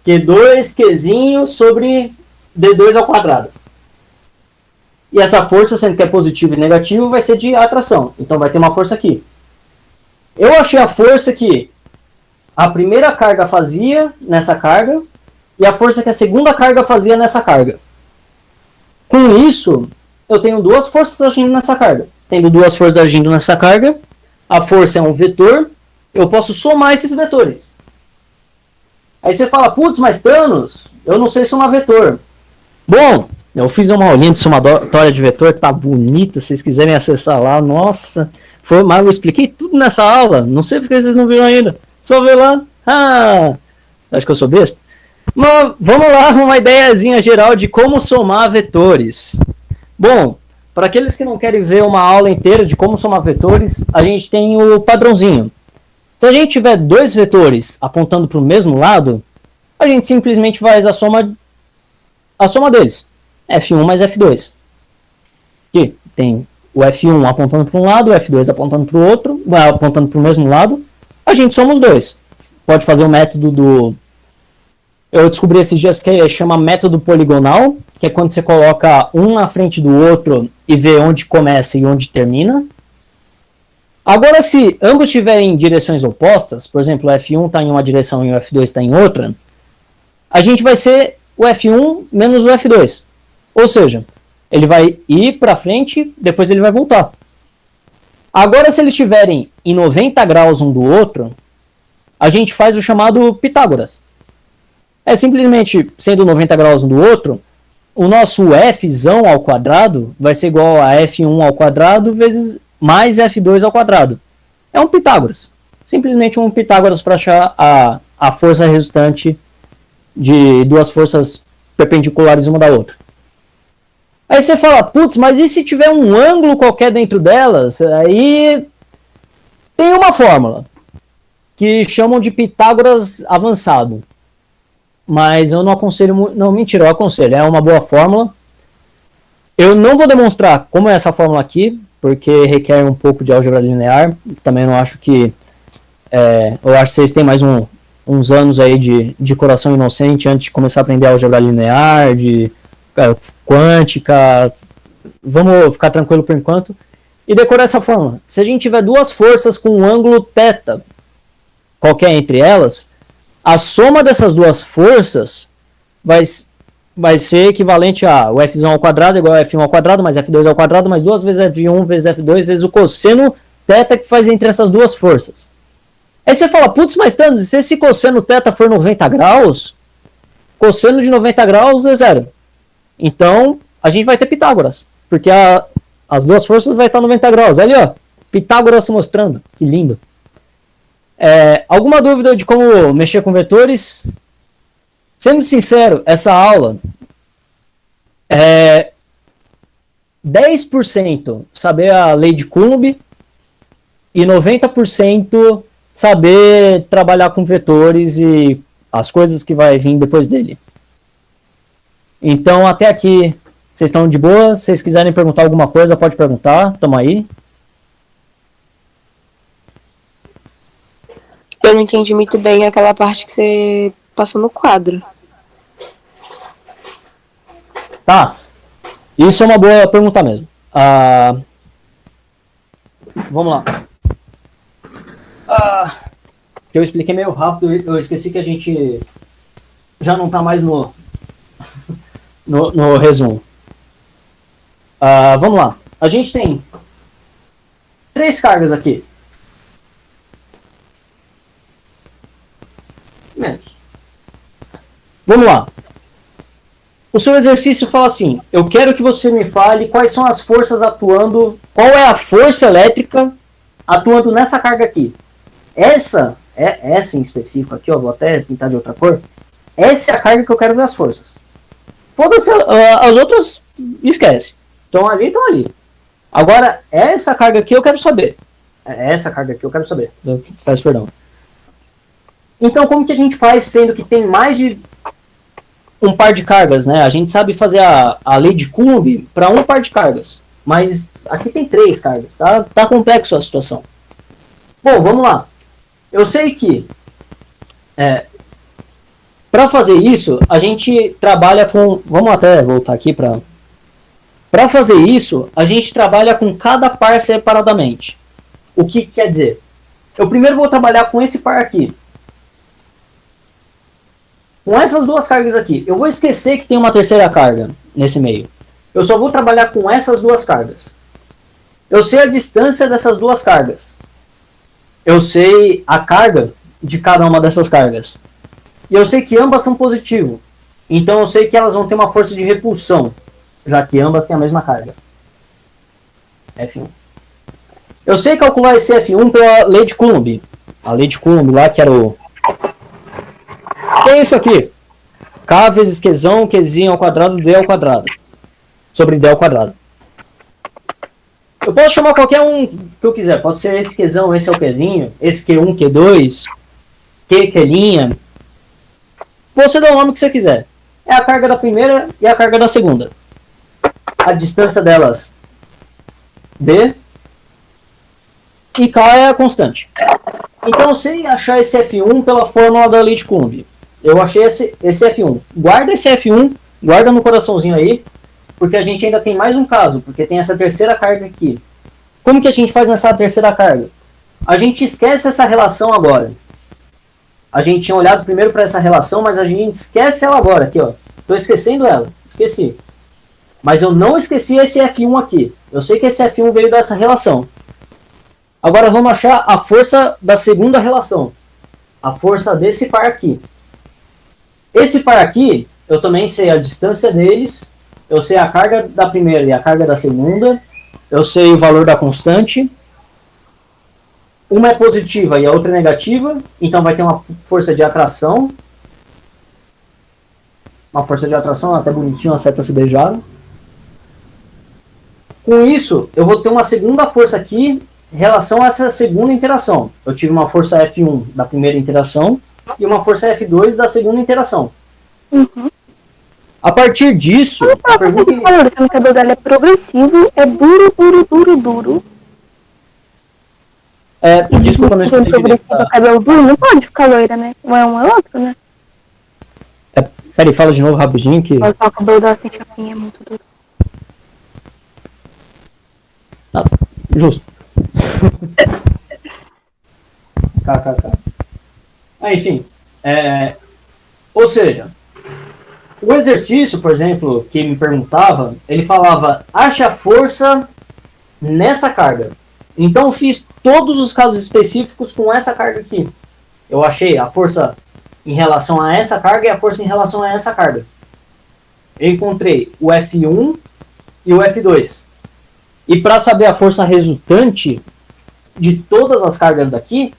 Q2, Qzinho sobre D2 ao quadrado. E essa força, sendo que é positivo e negativo, vai ser de atração. Então vai ter uma força aqui. Eu achei a força que a primeira carga fazia nessa carga e a força que a segunda carga fazia nessa carga. Com isso, eu tenho duas forças agindo nessa carga. Tendo duas forças agindo nessa carga, a força é um vetor, eu posso somar esses vetores. Aí você fala, putz, mas Thanos, eu não sei somar vetor. Bom, eu fiz uma aulinha de somatória de vetor, tá bonita, se vocês quiserem acessar lá, nossa, mas eu expliquei tudo nessa aula, não sei porque vocês não viram ainda, só vê lá, acho que eu sou besta. Mas vamos lá, uma ideiazinha geral de como somar vetores. Bom, para aqueles que não querem ver uma aula inteira de como somar vetores, a gente tem o padrãozinho. Se a gente tiver dois vetores apontando para o mesmo lado, a gente simplesmente faz a soma deles. F1 mais F2. Aqui tem o F1 apontando para um lado, o F2 apontando para o outro, apontando para o mesmo lado. A gente soma os dois. Pode fazer o método do... Eu descobri esses dias que chama método poligonal, que é quando você coloca um na frente do outro e vê onde começa e onde termina. Agora, se ambos tiverem direções opostas, por exemplo, o F1 está em uma direção e o F2 está em outra, a gente vai ser o F1 menos o F2. Ou seja, ele vai ir para frente, depois ele vai voltar. Agora, se eles estiverem em 90 graus um do outro, a gente faz o chamado Pitágoras. É simplesmente, sendo 90 graus um do outro, o nosso Fzão ao quadrado vai ser igual a F1 ao quadrado vezes mais F2 ao quadrado. É um Pitágoras. Simplesmente um Pitágoras para achar a força resultante de duas forças perpendiculares uma da outra. Aí você fala, putz, mas e se tiver um ângulo qualquer dentro delas? Aí tem uma fórmula que chamam de Pitágoras avançado. Mas eu não aconselho, não, mentira, eu aconselho, é uma boa fórmula. Eu não vou demonstrar como é essa fórmula aqui, porque requer um pouco de álgebra linear. Também não acho que, eu acho que vocês têm mais uns anos aí de coração inocente antes de começar a aprender álgebra linear, de quântica. Vamos ficar tranquilo por enquanto. E decorar essa fórmula. Se a gente tiver duas forças com um ângulo θ, qualquer entre elas, a soma dessas duas forças vai ser equivalente a o Fzão ao quadrado igual a F1 ao quadrado mais F2 ao quadrado mais 2 vezes F1 vezes F2 vezes o cosseno θ que faz entre essas duas forças. Aí você fala, putz, mas Thanos, se esse cosseno θ for 90 graus, cosseno de 90 graus é zero. Então, a gente vai ter Pitágoras, porque as duas forças vai estar 90 graus. Ali, ó, Pitágoras mostrando, que lindo. Alguma dúvida de como mexer com vetores? Sendo sincero, essa aula é 10% saber a lei de Coulomb e 90% saber trabalhar com vetores e as coisas que vai vir depois dele. Então, até aqui, vocês estão de boa? Se vocês quiserem perguntar alguma coisa, pode perguntar. Tamo aí. Eu não entendi muito bem aquela parte que você passou no quadro. Tá. Isso é uma boa pergunta mesmo. Vamos lá. Que eu expliquei meio rápido, eu esqueci que a gente já não tá mais no resumo. Vamos lá. A gente tem 3 cargas aqui. Menos. Vamos lá. O seu exercício fala assim: eu quero que você me fale quais são as forças atuando, qual é a força elétrica atuando nessa carga aqui. Essa em específico aqui, ó, vou até pintar de outra cor. Essa é a carga que eu quero ver as forças. Todas as outras, esquece. Estão ali, estão ali. Agora, essa carga aqui eu quero saber. Essa carga aqui eu quero saber. Peço perdão. Então, como que a gente faz, sendo que tem mais de um par de cargas, né? A gente sabe fazer a lei de Coulomb para um par de cargas. Mas aqui tem 3 cargas, tá? Tá complexo a situação. Bom, vamos lá. Eu sei que para fazer isso, a gente trabalha com... Vamos até voltar aqui para... Para fazer isso, a gente trabalha com cada par separadamente. O que quer dizer? Eu primeiro vou trabalhar com esse par aqui. Com essas 2 cargas aqui. Eu vou esquecer que tem uma terceira carga nesse meio. Eu só vou trabalhar com essas 2 cargas. Eu sei a distância dessas 2 cargas. Eu sei a carga de cada uma dessas cargas. E eu sei que ambas são positivo. Então eu sei que elas vão ter uma força de repulsão, já que ambas têm a mesma carga. F1. Eu sei calcular esse F1 pela lei de Coulomb. A lei de Coulomb lá, que era o... É isso aqui. K vezes Qzão, Qzinho ao quadrado, D ao quadrado. Sobre D ao quadrado. Eu posso chamar qualquer um que eu quiser. Pode ser esse Qzão, esse é o Qzinho, esse Q1, Q2, Qlinha. Você dá o nome que você quiser. É a carga da primeira e a carga da segunda. A distância delas, D. E K é a constante. Então eu sei achar esse F1 pela fórmula da lei de Coulomb. Eu achei esse F1. Guarda esse F1, guarda no coraçãozinho aí, porque a gente ainda tem mais um caso, porque tem essa terceira carga aqui. Como que a gente faz nessa terceira carga? A gente esquece essa relação agora. A gente tinha olhado primeiro para essa relação, mas a gente esquece ela agora, aqui ó. Estou esquecendo ela, esqueci. Mas eu não esqueci esse F1 aqui. Eu sei que esse F1 veio dessa relação. Agora vamos achar a força da segunda relação. A força desse par aqui. Esse par aqui, eu também sei a distância deles. Eu sei a carga da primeira e a carga da segunda. Eu sei o valor da constante. Uma é positiva e a outra é negativa. Então vai ter uma força de atração. Uma força de atração, até bonitinho, uma seta se beijaram. Com isso, eu vou ter uma segunda força aqui em relação a essa segunda interação. Eu tive uma força F1 da primeira interação e uma força F2 da segunda interação. Uhum. A partir disso... A pergunta que falou, se o cabelo dela é progressivo, é duro. Desculpa, não escutei direito. O cabelo duro não pode ficar loira, né? Ou é um ou outro, né? Peraí, fala de novo rapidinho que... Mas o cabelo dela sem chapinha é muito duro. Justo. Enfim. Ou seja, o exercício, por exemplo, que me perguntava, ele falava, acha a força nessa carga. Então eu fiz todos os casos específicos com essa carga aqui. Eu achei a força em relação a essa carga e a força em relação a essa carga. Eu encontrei o F1 e o F2. E para saber a força resultante de todas as cargas daqui,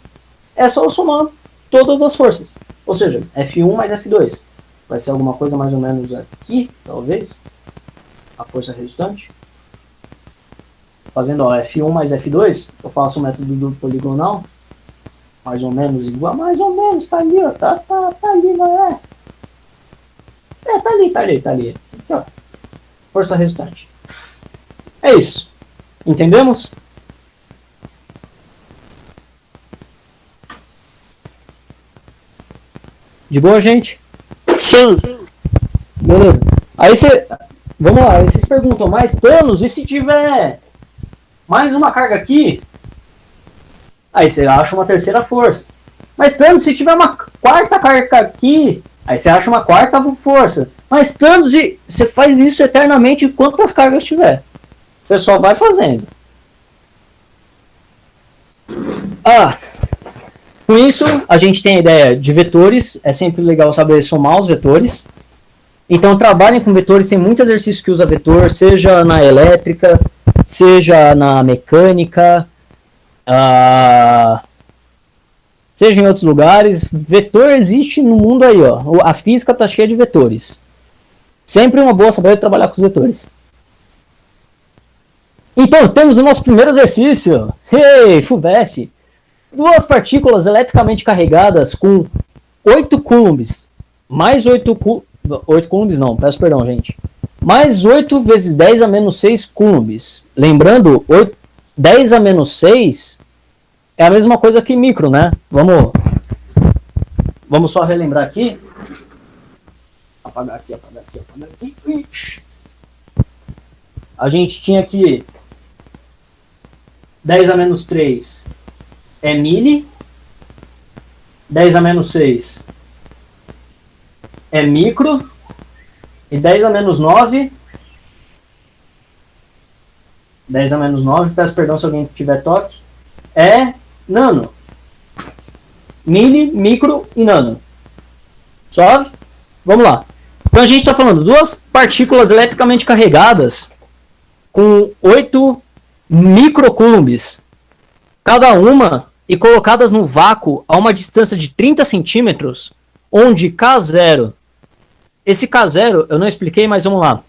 é só eu somar todas as forças. Ou seja, F1 mais F2. Vai ser alguma coisa mais ou menos aqui, talvez. A força resultante. Fazendo F1 mais F2, eu faço o método do poligonal. Mais ou menos igual. Mais ou menos, tá ali, ó. Tá ali, não é? Tá ali. Aqui, ó. Força resultante. É isso. Entendemos? De boa, gente? Sim. Beleza. Aí você... Vamos lá, aí vocês perguntam, mais planos? E se tiver mais uma carga aqui, Aí você acha uma terceira força. Mas tanto se tiver uma quarta carga aqui, aí você acha uma quarta força. Mas tanto se você faz isso eternamente quantas cargas tiver. Você só vai fazendo. Com isso, a gente tem a ideia de vetores. É sempre legal saber somar os vetores. Então, trabalhem com vetores. Tem muito exercício que usa vetor, seja na elétrica, seja na mecânica, seja em outros lugares. Vetor existe no mundo aí, ó. A física está cheia de vetores. Sempre uma boa saber trabalhar com os vetores. Então, temos o nosso primeiro exercício. Hey, FUVEST! 2 partículas eletricamente carregadas com 8 coulombs, mais 8 coulombs não, peço perdão, gente. Mais 8 vezes 10 a menos 6 coulombs. Lembrando, 10 a menos 6 é a mesma coisa que micro, né? Vamos só relembrar aqui. Apagar aqui. A gente tinha aqui 10 a menos 3 é mili, 10 a menos 6 é micro, e 10 a menos 9, 10 a menos 9, peço perdão se alguém tiver toque, é nano. Mili, micro e nano. Suave? Vamos lá. Então a gente está falando 2 partículas eletricamente carregadas com 8 microcoulombs cada uma e colocadas no vácuo a uma distância de 30 centímetros, onde K0, esse K0 eu não expliquei, mas vamos lá.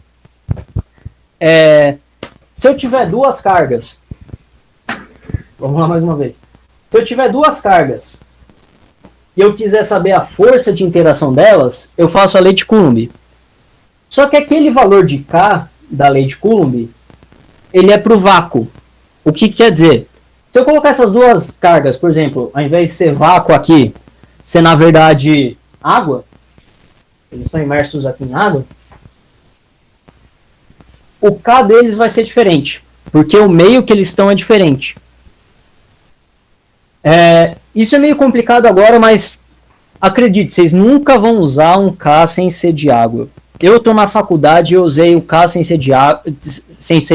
Se eu tiver 2 cargas, vamos lá mais uma vez. Se eu tiver 2 cargas e eu quiser saber a força de interação delas, eu faço a lei de Coulomb. Só que aquele valor de K da lei de Coulomb, ele é para o vácuo. O que quer dizer? Se eu colocar essas 2 cargas, por exemplo, ao invés de ser vácuo aqui, ser na verdade água, eles estão imersos aqui em água, o K deles vai ser diferente, porque o meio que eles estão é diferente. Isso é meio complicado agora, mas acredite, vocês nunca vão usar um K sem ser de água. Eu estou na faculdade e usei o K sem ser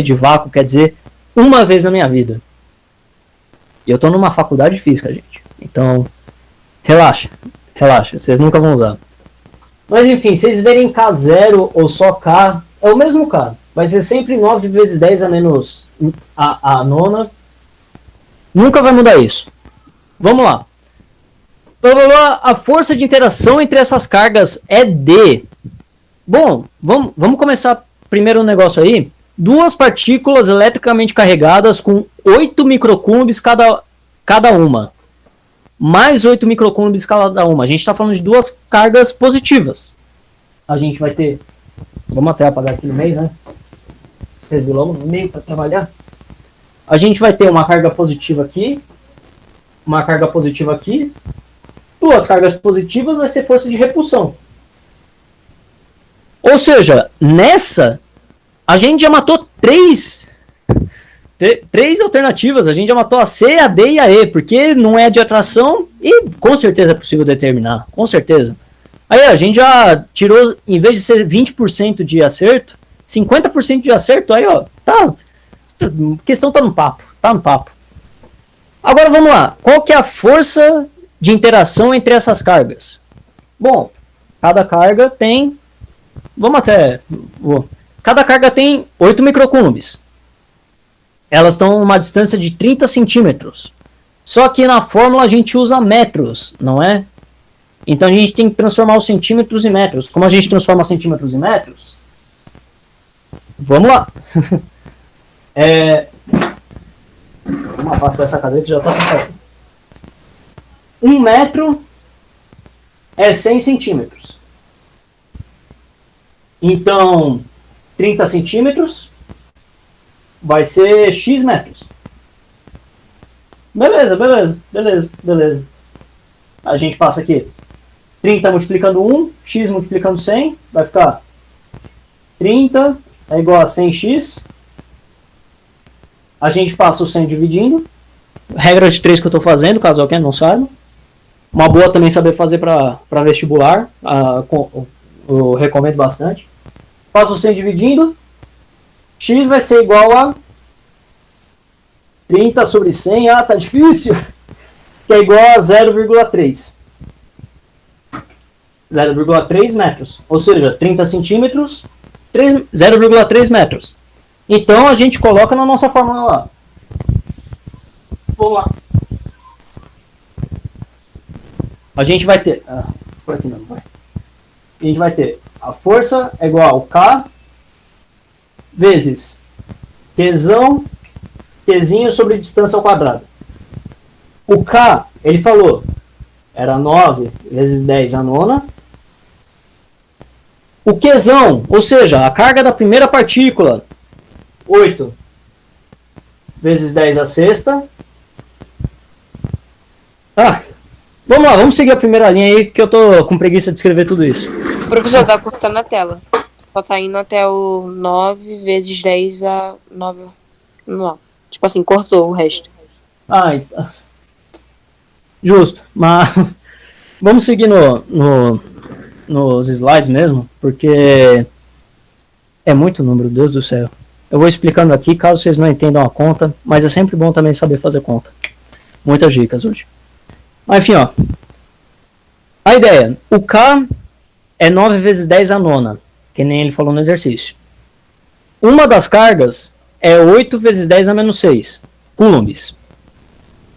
de vácuo, quer dizer, uma vez na minha vida. E eu estou numa faculdade de física, gente. Então, relaxa, vocês nunca vão usar. Mas enfim, vocês verem K0 ou só K, é o mesmo K. Vai ser sempre 9 vezes 10 a menos a nona. Nunca vai mudar isso. Vamos lá. A força de interação entre essas cargas é D. Bom, vamos começar primeiro um negócio aí. 2 partículas eletricamente carregadas com 8 microcoulombs cada uma. Mais 8 microcoulombs cada uma. A gente está falando de 2 cargas positivas. A gente vai ter... Vamos até apagar aqui no meio, né? Escrever logo no meio para trabalhar. A gente vai ter uma carga positiva aqui. Uma carga positiva aqui. 2 cargas positivas vai ser força de repulsão. Ou seja, nessa... A gente já matou 3 alternativas. A gente já matou a C, a D e a E, porque não é de atração e com certeza é possível determinar. Com certeza. Aí a gente já tirou, em vez de ser 20% de acerto, 50% de acerto. Aí, ó, tá. A questão tá no papo. Agora vamos lá. Qual que é a força de interação entre essas cargas? Bom, cada carga tem... Cada carga tem 8 microcoulombs. Elas estão a uma distância de 30 centímetros. Só que na fórmula a gente usa metros, não é? Então a gente tem que transformar os centímetros em metros. Como a gente transforma centímetros em metros? Vamos lá. Vamos afastar essa cadeira que já está ficando. 1 metro é 100 centímetros. Então... 30 centímetros vai ser X metros. Beleza. A gente passa aqui 30 multiplicando 1, X multiplicando 100, vai ficar 30 é igual a 100x. A gente passa o 100 dividindo, regra de 3 que eu estou fazendo, caso alguém não saiba. Uma boa também saber fazer para vestibular, eu recomendo bastante. Faço o 100 dividindo, x vai ser igual a 30 sobre 100, tá difícil, que é igual a 0,3. 0,3 metros, ou seja, 30 centímetros, 0,3 metros. Então a gente coloca na nossa fórmula lá. Vamos lá. A gente vai ter... por aqui não, vai. A gente vai ter a força é igual a K vezes Qzinho sobre distância ao quadrado. O K, ele falou, era 9 vezes 10 a nona. O Qzão, ou seja, a carga da primeira partícula, 8 vezes 10 a sexta. Vamos lá, vamos seguir a primeira linha aí, que eu tô com preguiça de escrever tudo isso. O professor tá cortando a tela. Só tá indo até o 9 vezes 10 a 9. Não. Tipo assim, cortou o resto. Justo, mas vamos seguir nos slides mesmo, porque é muito número, Deus do céu. Eu vou explicando aqui, caso vocês não entendam a conta, mas é sempre bom também saber fazer conta. Muitas dicas hoje. Mas enfim, ó. A ideia, o K é 9 vezes 10 a nona, que nem ele falou no exercício. Uma das cargas é 8 vezes 10 a menos 6, coulombs.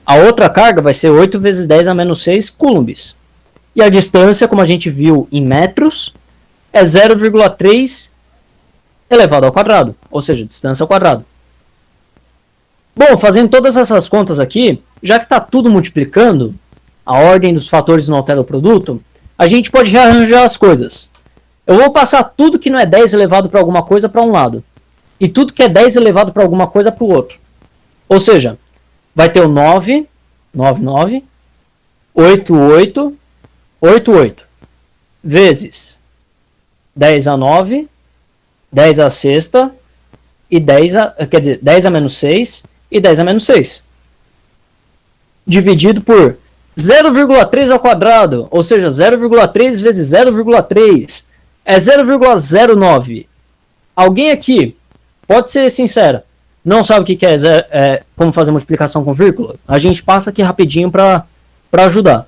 A outra carga vai ser 8 vezes 10 a menos 6 coulombs. E a distância, como a gente viu em metros, é 0,3 elevado ao quadrado, ou seja, distância ao quadrado. Bom, fazendo todas essas contas aqui, já que está tudo multiplicando, a ordem dos fatores não altera o produto, a gente pode rearranjar as coisas. Eu vou passar tudo que não é 10 elevado para alguma coisa para um lado, e tudo que é 10 elevado para alguma coisa para o outro. Ou seja, vai ter o 9, 8, 8, vezes 10 a 9, 10 a sexta, e 10 a menos 6 e 10 a menos 6. Dividido por 0,3 ao quadrado, ou seja, 0,3 vezes 0,3 é 0,09. Alguém aqui, pode ser sincera, não sabe o que é como fazer multiplicação com vírgula? A gente passa aqui rapidinho para ajudar.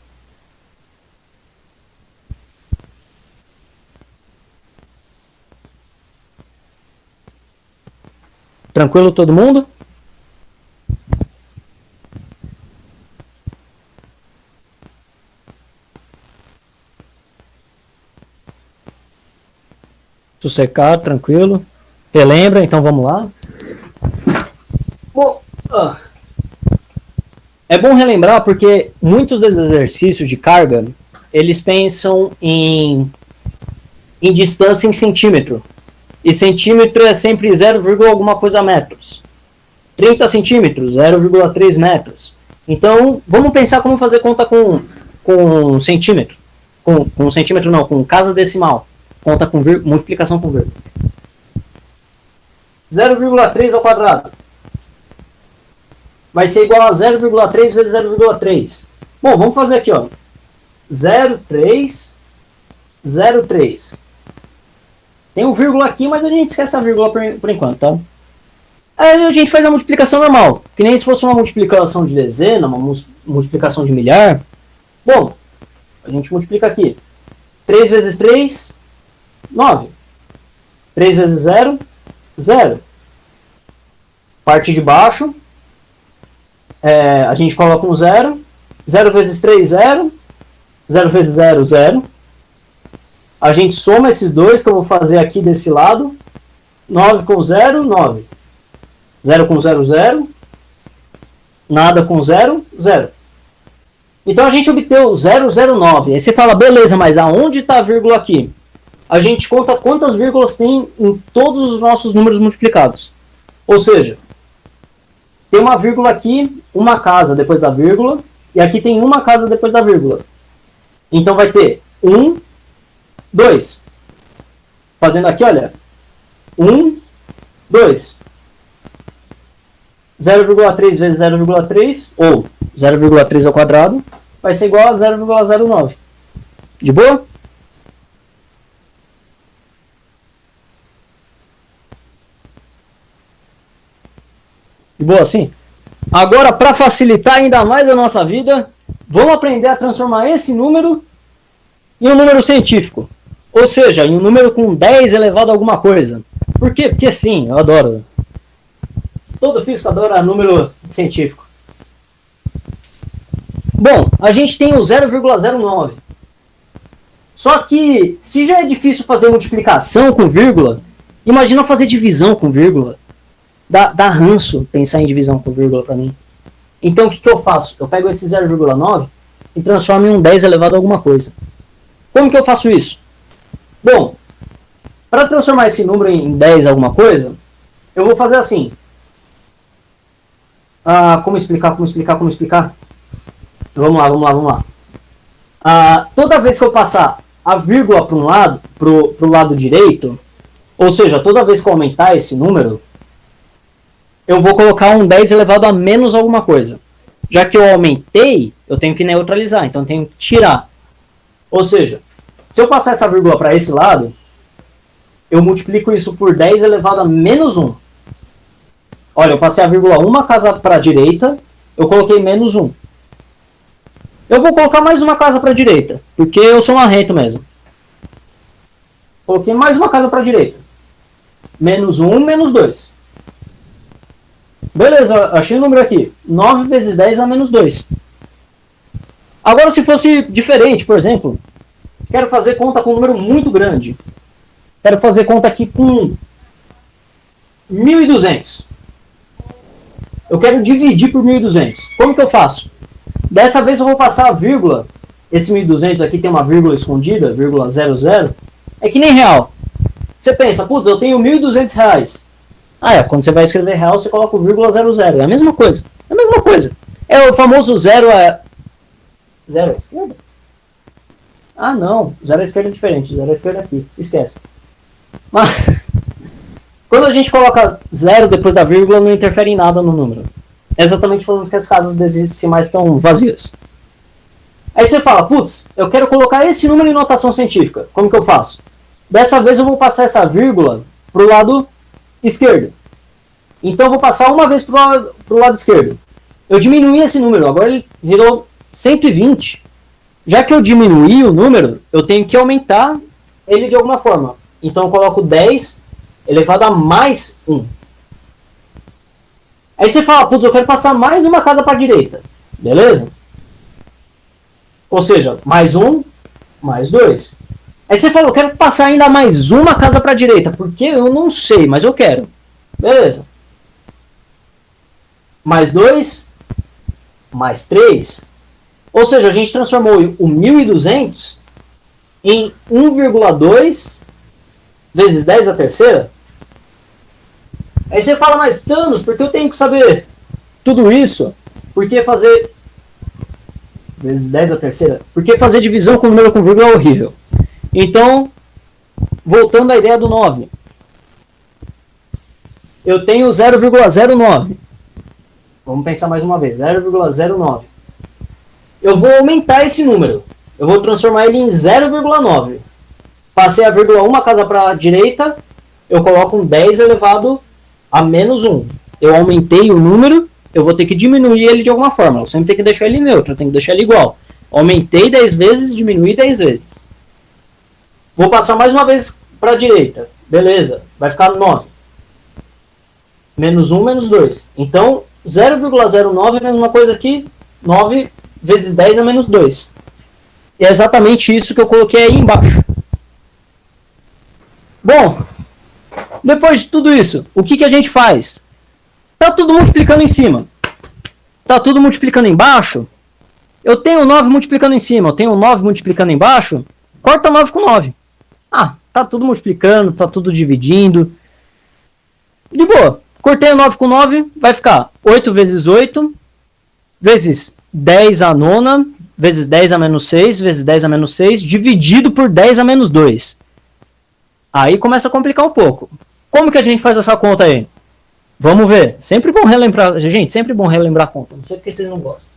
Tranquilo todo mundo? Sossegado, tranquilo. Relembra, então vamos lá. Bom, é bom relembrar porque muitos desses exercícios de carga, eles pensam em distância em centímetro. E centímetro é sempre 0, alguma coisa metros. 30 centímetros, 0,3 metros. Então, vamos pensar como fazer conta com centímetro. Com centímetro não, com casa decimal. Conta com multiplicação com vírgula. 0,3 ao quadrado vai ser igual a 0,3 vezes 0,3. Bom, vamos fazer aqui, ó. 0,3, 0,3. Tem um vírgula aqui, mas a gente esquece a vírgula por enquanto, tá? Aí a gente faz a multiplicação normal, que nem se fosse uma multiplicação de dezena, uma multiplicação de milhar. Bom, a gente multiplica aqui. 3 vezes 3, 9. 3 vezes 0, 0. Parte de baixo, a gente coloca um 0. 0 vezes 3, 0. 0 vezes 0, 0. A gente soma esses dois que eu vou fazer aqui desse lado. 9 com 0, 9. 0 com 0, 0. Nada com 0, 0. Então a gente obteve 009. Aí você fala, beleza, mas aonde está a vírgula aqui? A gente conta quantas vírgulas tem em todos os nossos números multiplicados. Ou seja, tem uma vírgula aqui, uma casa depois da vírgula, e aqui tem uma casa depois da vírgula. Então vai ter 1, 2. Fazendo aqui, olha. 1, 2. 0,3 vezes 0,3, ou 0,3 ao quadrado, vai ser igual a 0,09. De boa? De boa, sim? Agora, para facilitar ainda mais a nossa vida, vamos aprender a transformar esse número em um número científico. Ou seja, em um número com 10 elevado a alguma coisa. Por quê? Porque sim, eu adoro. Todo físico adora número científico. Bom, a gente tem o 0,09. Só que, se já é difícil fazer multiplicação com vírgula, imagina fazer divisão com vírgula. Dá ranço pensar em divisão com vírgula para mim. Então, o que eu faço? Eu pego esse 0,9 e transformo em um 10 elevado a alguma coisa. Como que eu faço isso? Bom, para transformar esse número em 10 alguma coisa, eu vou fazer assim. Como explicar? Vamos lá. Toda vez que eu passar a vírgula para um lado, pro lado direito, ou seja, toda vez que eu aumentar esse número, eu vou colocar um 10 elevado a menos alguma coisa. Já que eu aumentei, eu tenho que neutralizar, então eu tenho que tirar. Ou seja, se eu passar essa vírgula para esse lado, eu multiplico isso por 10 elevado a menos 1. Olha, eu passei a vírgula uma casa para a direita, eu coloquei menos 1. Eu vou colocar mais uma casa para a direita, porque eu sou marrento mesmo. Coloquei mais uma casa para a direita. Menos 1, menos 2. Beleza, achei o número aqui. 9 vezes 10 a menos 2. Agora, se fosse diferente, por exemplo, quero fazer conta com um número muito grande. Quero fazer conta aqui com 1.200. Eu quero dividir por 1.200. Como que eu faço? Dessa vez eu vou passar a vírgula. Esse 1.200 aqui tem uma vírgula escondida, vírgula 00. É que nem real. Você pensa, putz, eu tenho R$1.200. Quando você vai escrever real, você coloca o vírgula 00. É a mesma coisa. É o famoso zero à esquerda? Não. Zero à esquerda é diferente. Zero à esquerda é aqui. Esquece. Mas, quando a gente coloca zero depois da vírgula, não interfere em nada no número. É exatamente falando que as casas decimais estão vazias. Aí você fala, putz, eu quero colocar esse número em notação científica. Como que eu faço? Dessa vez eu vou passar essa vírgula para o lado esquerdo. Então eu vou passar uma vez para o lado esquerdo. Eu diminuí esse número, agora ele virou 120. Já que eu diminuí o número, eu tenho que aumentar ele de alguma forma. Então eu coloco 10 elevado a mais 1. Aí você fala, putz, eu quero passar mais uma casa para a direita. Beleza? Ou seja, mais 1, mais 2. Aí você fala, eu quero passar ainda mais uma casa para a direita. Porque eu não sei, mas eu quero. Beleza. Mais 2, mais 3. Ou seja, a gente transformou o 1.200 em 1,2 vezes 10 a terceira. Aí você fala, mas Thanos, por que eu tenho que saber tudo isso? Por que fazer vezes 10 a terceira? Porque fazer divisão com número com vírgula é horrível. Então, voltando à ideia do 9. Eu tenho 0,09. Vamos pensar mais uma vez. 0,09. Eu vou aumentar esse número. Eu vou transformar ele em 0,9. Passei a vírgula uma casa para a direita. Eu coloco um 10 elevado a menos 1. Eu aumentei o número. Eu vou ter que diminuir ele de alguma forma. Eu sempre tenho que deixar ele neutro. Eu tenho que deixar ele igual. Aumentei 10 vezes, diminui 10 vezes. Vou passar mais uma vez para a direita. Beleza. Vai ficar 9. Menos 1, menos 2. Então, 0,09 é a mesma coisa que 9 vezes 10 a menos 2. E é exatamente isso que eu coloquei aí embaixo. Bom, depois de tudo isso, o que a gente faz? Tá tudo multiplicando em cima. Tá tudo multiplicando embaixo. Eu tenho 9 multiplicando em cima. Eu tenho 9 multiplicando embaixo. Corta 9 com 9. Tá tudo multiplicando, tá tudo dividindo. De boa. Cortei o 9 com 9, vai ficar 8 vezes 8, vezes 10 a nona, vezes 10 a menos 6, vezes 10 a menos 6, dividido por 10 a menos 2. Aí começa a complicar um pouco. Como que a gente faz essa conta aí? Vamos ver. Sempre bom relembrar. Gente, sempre bom relembrar a conta. Não sei porque vocês não gostam.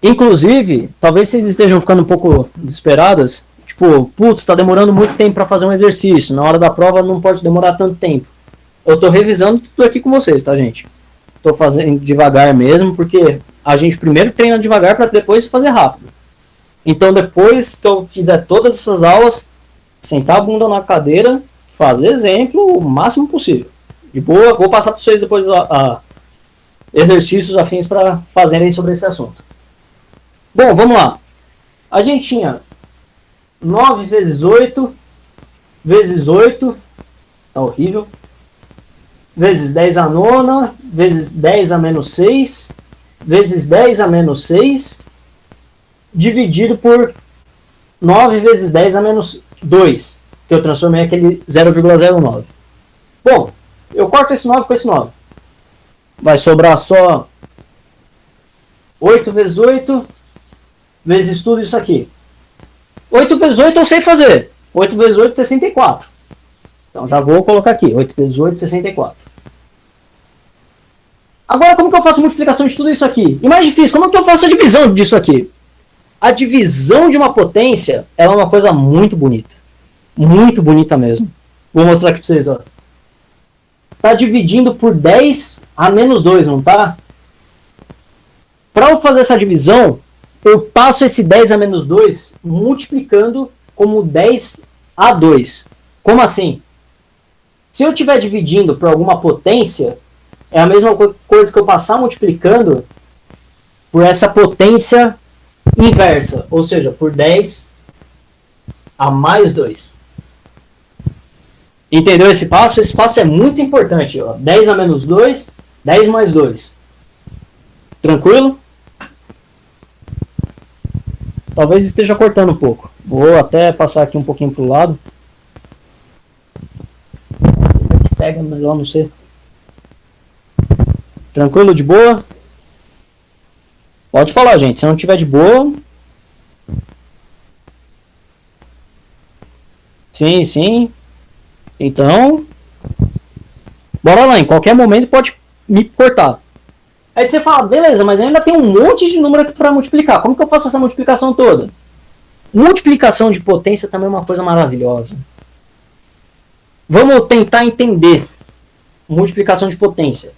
Inclusive, talvez vocês estejam ficando um pouco desesperadas. Tipo, putz, tá demorando muito tempo para fazer um exercício. Na hora da prova não pode demorar tanto tempo. Eu tô revisando tudo aqui com vocês, tá, gente? Tô fazendo devagar mesmo, porque a gente primeiro treina devagar para depois fazer rápido. Então, depois que eu fizer todas essas aulas, sentar a bunda na cadeira, fazer exemplo o máximo possível. De boa, vou passar para vocês depois exercícios afins para fazerem sobre esse assunto. Bom, vamos lá. A gente tinha 9 vezes 8, vezes 8, tá horrível, vezes 10 a nona, vezes 10 a menos 6, vezes 10 a menos 6, dividido por 9 vezes 10 a menos 2, que eu transformei aquele 0,09. Bom, eu corto esse 9 com esse 9. Vai sobrar só 8 vezes 8, vezes tudo isso aqui. 8 vezes 8 eu sei fazer. 8 vezes 8, 64. Então já vou colocar aqui. 8 vezes 8, 64. Agora, como que eu faço a multiplicação de tudo isso aqui? E mais difícil, como que eu faço a divisão disso aqui? A divisão de uma potência, ela é uma coisa muito bonita. Muito bonita mesmo. Vou mostrar aqui para vocês, ó. Tá dividindo por 10 a menos 2, não tá? Para eu fazer essa divisão, eu passo esse 10 a menos 2 multiplicando como 10 a 2. Como assim? Se eu estiver dividindo por alguma potência, é a mesma coisa que eu passar multiplicando por essa potência inversa, ou seja, por 10 a mais 2. Entendeu esse passo? Esse passo é muito importante. Ó. 10 a menos 2, 10 mais 2. Tranquilo? Talvez esteja cortando um pouco. Vou até passar aqui um pouquinho para o lado. Pega, melhor não ser. Tranquilo, de boa? Pode falar, gente. Se não tiver de boa... Sim, sim. Então... Bora lá. Em qualquer momento pode me cortar. Aí você fala, beleza, mas ainda tem um monte de número aqui para multiplicar. Como que eu faço essa multiplicação toda? Multiplicação de potência também é uma coisa maravilhosa. Vamos tentar entender multiplicação de potência.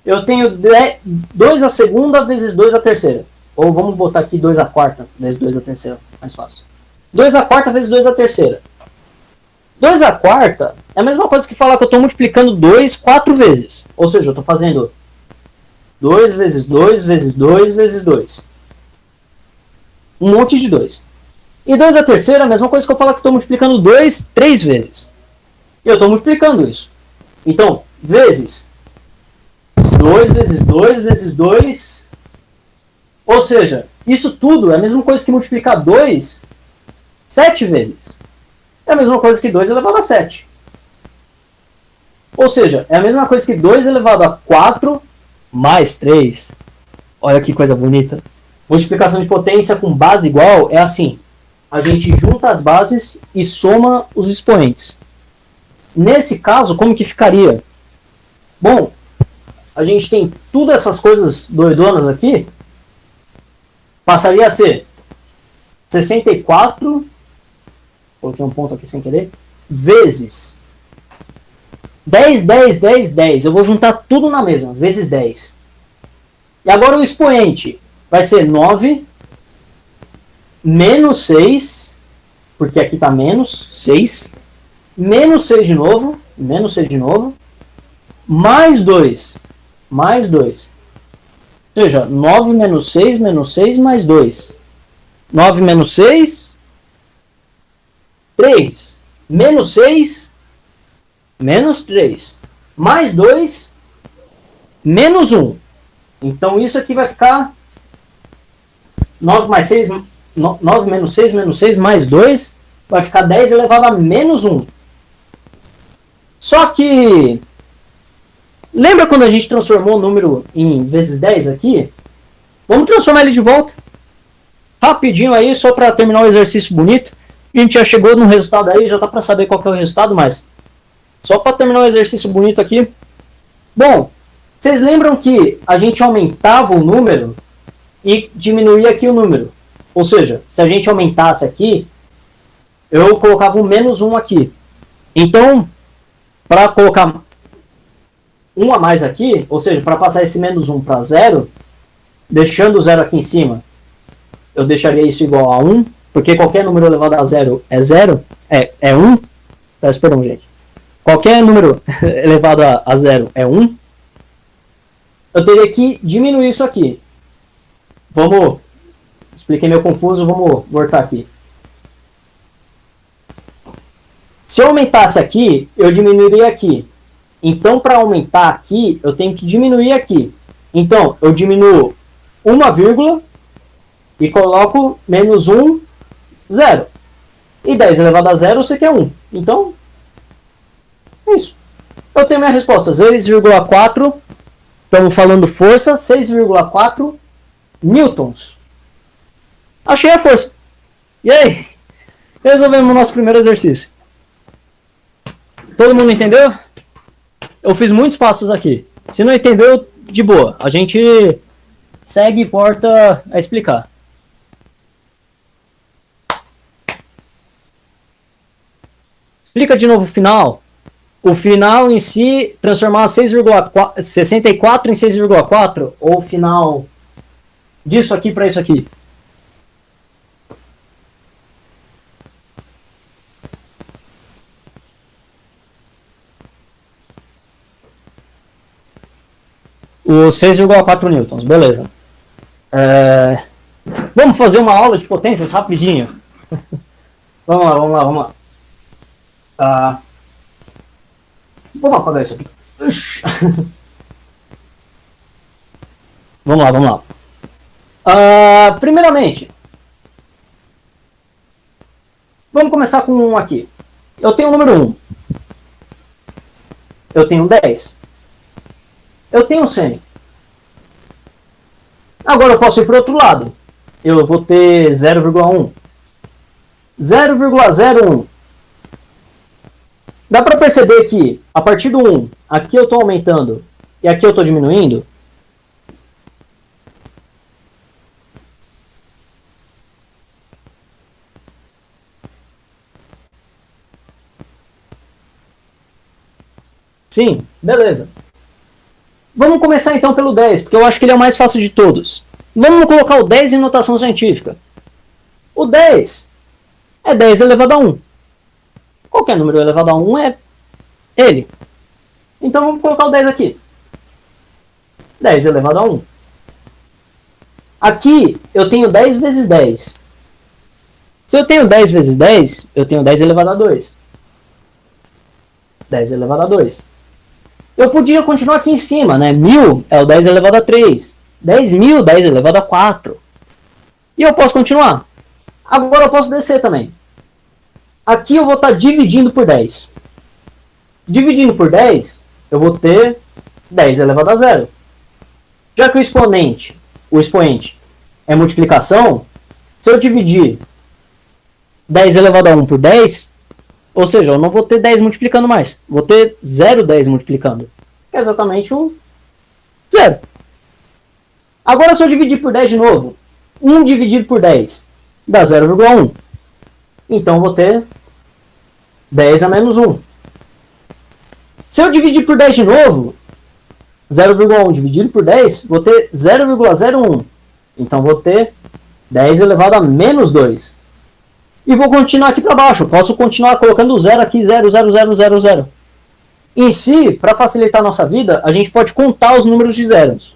Eu tenho 2 a segunda vezes 2 a terceira. Ou vamos botar aqui 2 a quarta vezes 2 a terceira. Mais fácil. 2 a quarta vezes 2 a terceira. 2 a quarta é a mesma coisa que falar que eu estou multiplicando 2 4 vezes. Ou seja, eu estou fazendo 2 vezes 2 vezes 2 vezes 2. Um monte de 2. E 2 a terceira é a mesma coisa que eu falar que estou multiplicando 2 3 vezes. E eu estou multiplicando isso. Então, vezes 2 vezes 2 vezes 2. Ou seja, isso tudo é a mesma coisa que multiplicar 2 7 vezes. É a mesma coisa que 2 elevado a 7. Ou seja, é a mesma coisa que 2 elevado a 4 mais 3. Olha que coisa bonita. Multiplicação de potência com base igual é assim. A gente junta as bases e soma os expoentes. Nesse caso, como que ficaria? Bom, a gente tem todas essas coisas doidonas aqui. Passaria a ser 64, coloquei um ponto aqui sem querer, vezes 10, 10, 10, 10. Eu vou juntar tudo na mesma, vezes 10. E agora o expoente vai ser 9 menos 6, porque aqui está menos 6, menos 6 de novo, mais 2, mais 2. Ou seja, 9 menos 6, mais 2. 9 menos 6, 3. Menos 6, menos 3. Mais 2, menos 1. Então isso aqui vai ficar 9 mais 6, 9 menos 6, mais 2, vai ficar 10 elevado a menos 1. Só que, lembra quando a gente transformou o número em vezes 10 aqui? Vamos transformar ele de volta. Rapidinho aí, só para terminar o exercício bonito. A gente já chegou no resultado aí, já dá para saber qual que é o resultado, mas Só para terminar o exercício bonito aqui. Bom, vocês lembram que a gente aumentava o número e diminuía aqui o número? Ou seja, se a gente aumentasse aqui, eu colocava um menos 1 aqui. Então, para colocar 1 a mais aqui, ou seja, para passar esse menos 1 para 0, deixando o 0 aqui em cima, eu deixaria isso igual a 1, porque qualquer número elevado a 0 é 0, é 1. Peço perdão, gente. Qualquer número elevado a 0 é 1. Eu teria que diminuir isso aqui. Vamos, expliquei meio confuso, vamos voltar aqui. Se eu aumentasse aqui, eu diminuiria aqui. Então, para aumentar aqui, eu tenho que diminuir aqui. Então, eu diminuo uma vírgula e coloco menos 1, 0. E 10 elevado a 0, eu sei que é 1. Então, é isso. Eu tenho minha resposta, 6,4. Estamos falando força, 6,4 newtons. Achei a força. E aí? Resolvemos o nosso primeiro exercício. Todo mundo entendeu? Eu fiz muitos passos aqui. Se não entendeu, de boa. A gente segue e volta a explicar. Explica de novo o final. O final em si, transformar 64 em 6,4, ou o final disso aqui para isso aqui. O 6,4 newtons, beleza. Vamos fazer uma aula de potências rapidinho. Vamos lá. Vamos apagar isso aqui. Vamos lá. Primeiramente, vamos começar com um aqui. Eu tenho o número 1. Eu tenho 10. Eu tenho 100. Agora eu posso ir para o outro lado. Eu vou ter 0,1. 0,01. Dá para perceber que, a partir do 1, aqui eu estou aumentando e aqui eu estou diminuindo? Sim, beleza. Vamos começar então pelo 10, porque eu acho que ele é o mais fácil de todos. Vamos colocar o 10 em notação científica. O 10 é 10 elevado a 1. Qualquer número elevado a 1 é ele. Então vamos colocar o 10 aqui. 10 elevado a 1. Aqui eu tenho 10 vezes 10. Se eu tenho 10 vezes 10, eu tenho 10 elevado a 2. 10 elevado a 2. Eu podia continuar aqui em cima, né? 1000 é o 10 elevado a 3. 10.000, 10 elevado a 4. E eu posso continuar. Agora eu posso descer também. Aqui eu vou estar dividindo por 10. Dividindo por 10, eu vou ter 10 elevado a 0. Já que o expoente é multiplicação, se eu dividir 10 elevado a 1 por 10, ou seja, eu não vou ter 10 multiplicando mais. Vou ter 0,10 multiplicando. Que é exatamente um 0. Agora se eu dividir por 10 de novo, 1 dividido por 10 dá 0,1. Então eu vou ter 10 a menos 1. Se eu dividir por 10 de novo, 0,1 dividido por 10, vou ter 0,01. Então vou ter 10 elevado a menos 2. E vou continuar aqui para baixo. Eu posso continuar colocando o 0 aqui, 0, 0, 0, 0, 0. Em si, para facilitar a nossa vida, a gente pode contar os números de zeros.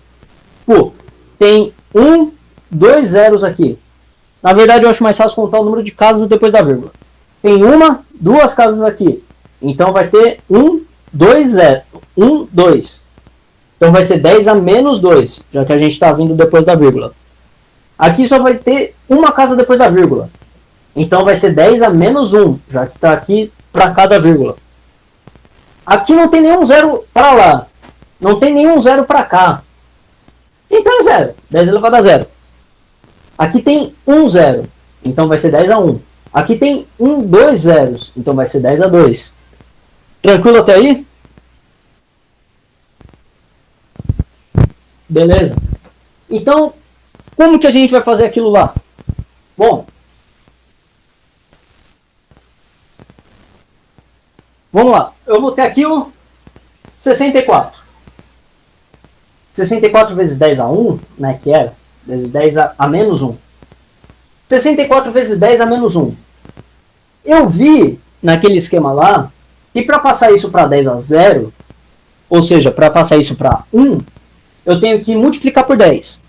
Pô, tem 1, 2 zeros aqui. Na verdade, eu acho mais fácil contar o número de casas depois da vírgula. Tem 1, 2 casas aqui. Então vai ter 1, 2, 0. 1, 2. Então vai ser 10 a menos 2, já que a gente está vindo depois da vírgula. Aqui só vai ter uma casa depois da vírgula. Então vai ser 10 a menos 1, já que está aqui para cada vírgula. Aqui não tem nenhum zero para lá. Não tem nenhum zero para cá. Então é 0. 10 elevado a 0. Aqui tem 1 zero. Então vai ser 10 a 1. Aqui tem 2 zeros. Então vai ser 10 a 2. Tranquilo até aí? Beleza. Então, como que a gente vai fazer aquilo lá? Bom, vamos lá. Eu vou ter aqui o 64. 64 vezes 10 a 1, né, que era, vezes 10 a menos 1. 64 vezes 10 a menos 1. Eu vi naquele esquema lá que para passar isso para 10 a 0, ou seja, para passar isso para 1, eu tenho que multiplicar por 10.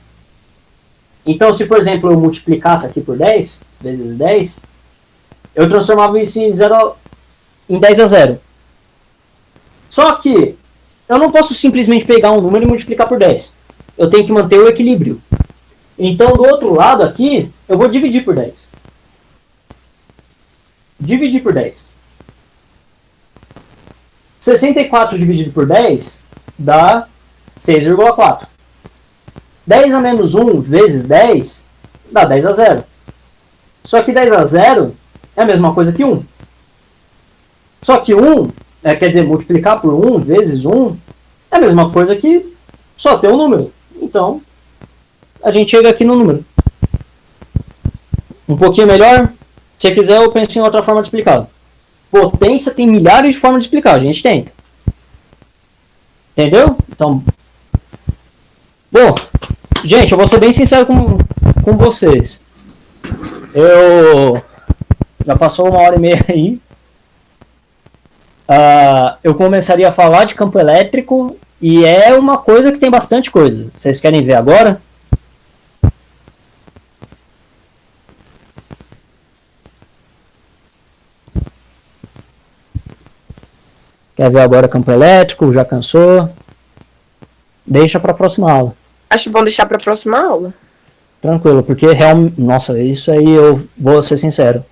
Então, se por exemplo eu multiplicasse aqui por 10, vezes 10, eu transformava isso em 10 a 0. Só que eu não posso simplesmente pegar um número e multiplicar por 10. Eu tenho que manter o equilíbrio. Então, do outro lado aqui, eu vou dividir por 10. Dividir por 10. 64 dividido por 10 dá 6,4. 10 a menos 1 vezes 10 dá 10 a 0. Só que 10 a 0 é a mesma coisa que 1. Só que 1, quer dizer, multiplicar por 1 vezes 1 é a mesma coisa que só ter um número. Então, a gente chega aqui no número. Um pouquinho melhor? Se você quiser, eu penso em outra forma de explicar. Potência tem milhares de formas de explicar. A gente tenta. Entendeu? Então, bom, gente, eu vou ser bem sincero com vocês. Eu já passou 1h30 aí. Eu começaria a falar de campo elétrico e é uma coisa que tem bastante coisa. Vocês querem ver agora? Quer ver agora campo elétrico? Já cansou? Deixa para a próxima aula. Acho bom deixar para a próxima aula. Tranquilo, porque realmente, nossa, isso aí eu vou ser sincero.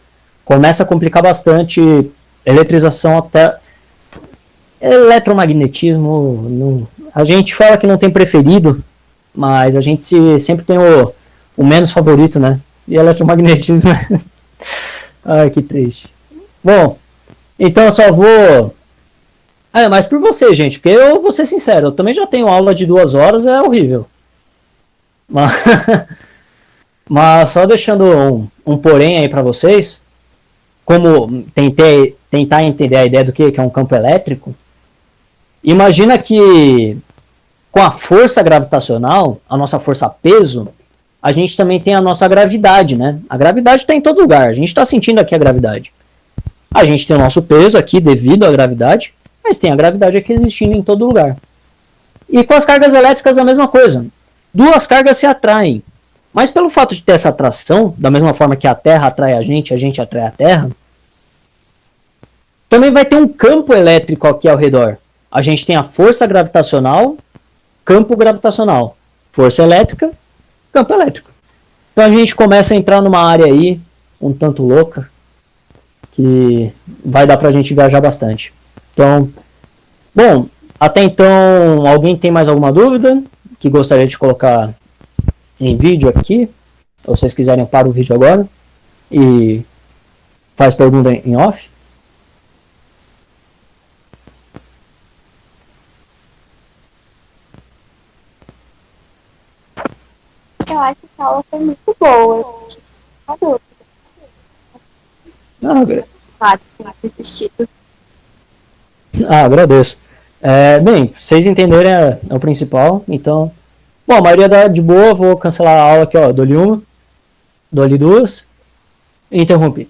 Começa a complicar bastante eletrização até eletromagnetismo. Não, a gente fala que não tem preferido, mas a gente sempre tem o menos favorito, né? E eletromagnetismo. Ai, que triste. Bom, então eu só vou. Mas por você, gente, porque eu vou ser sincero, eu também já tenho aula de 2 horas, é horrível. Mas só deixando um porém aí para vocês, como tentar entender a ideia do que é um campo elétrico, imagina que com a força gravitacional, a nossa força peso, a gente também tem a nossa gravidade, né? A gravidade está em todo lugar, a gente está sentindo aqui a gravidade. A gente tem o nosso peso aqui devido à gravidade, mas tem a gravidade aqui existindo em todo lugar. E com as cargas elétricas a mesma coisa. Duas cargas se atraem. Mas pelo fato de ter essa atração, da mesma forma que a Terra atrai a gente atrai a Terra, também vai ter um campo elétrico aqui ao redor. A gente tem a força gravitacional, campo gravitacional. Força elétrica, campo elétrico. Então a gente começa a entrar numa área aí, um tanto louca, que vai dar pra gente viajar bastante. Então, bom, até então, alguém tem mais alguma dúvida que gostaria de colocar em vídeo aqui? Ou vocês quiserem parar o vídeo agora e faz pergunta em off? Eu acho que a aula foi muito boa. Uma dúvida. Claro, assistido. Agradeço. Bem, vocês entenderem é o principal, então... Bom, a maioria dá de boa, vou cancelar a aula aqui, ó, dou-lhe uma, dou-lhe duas e interrompi.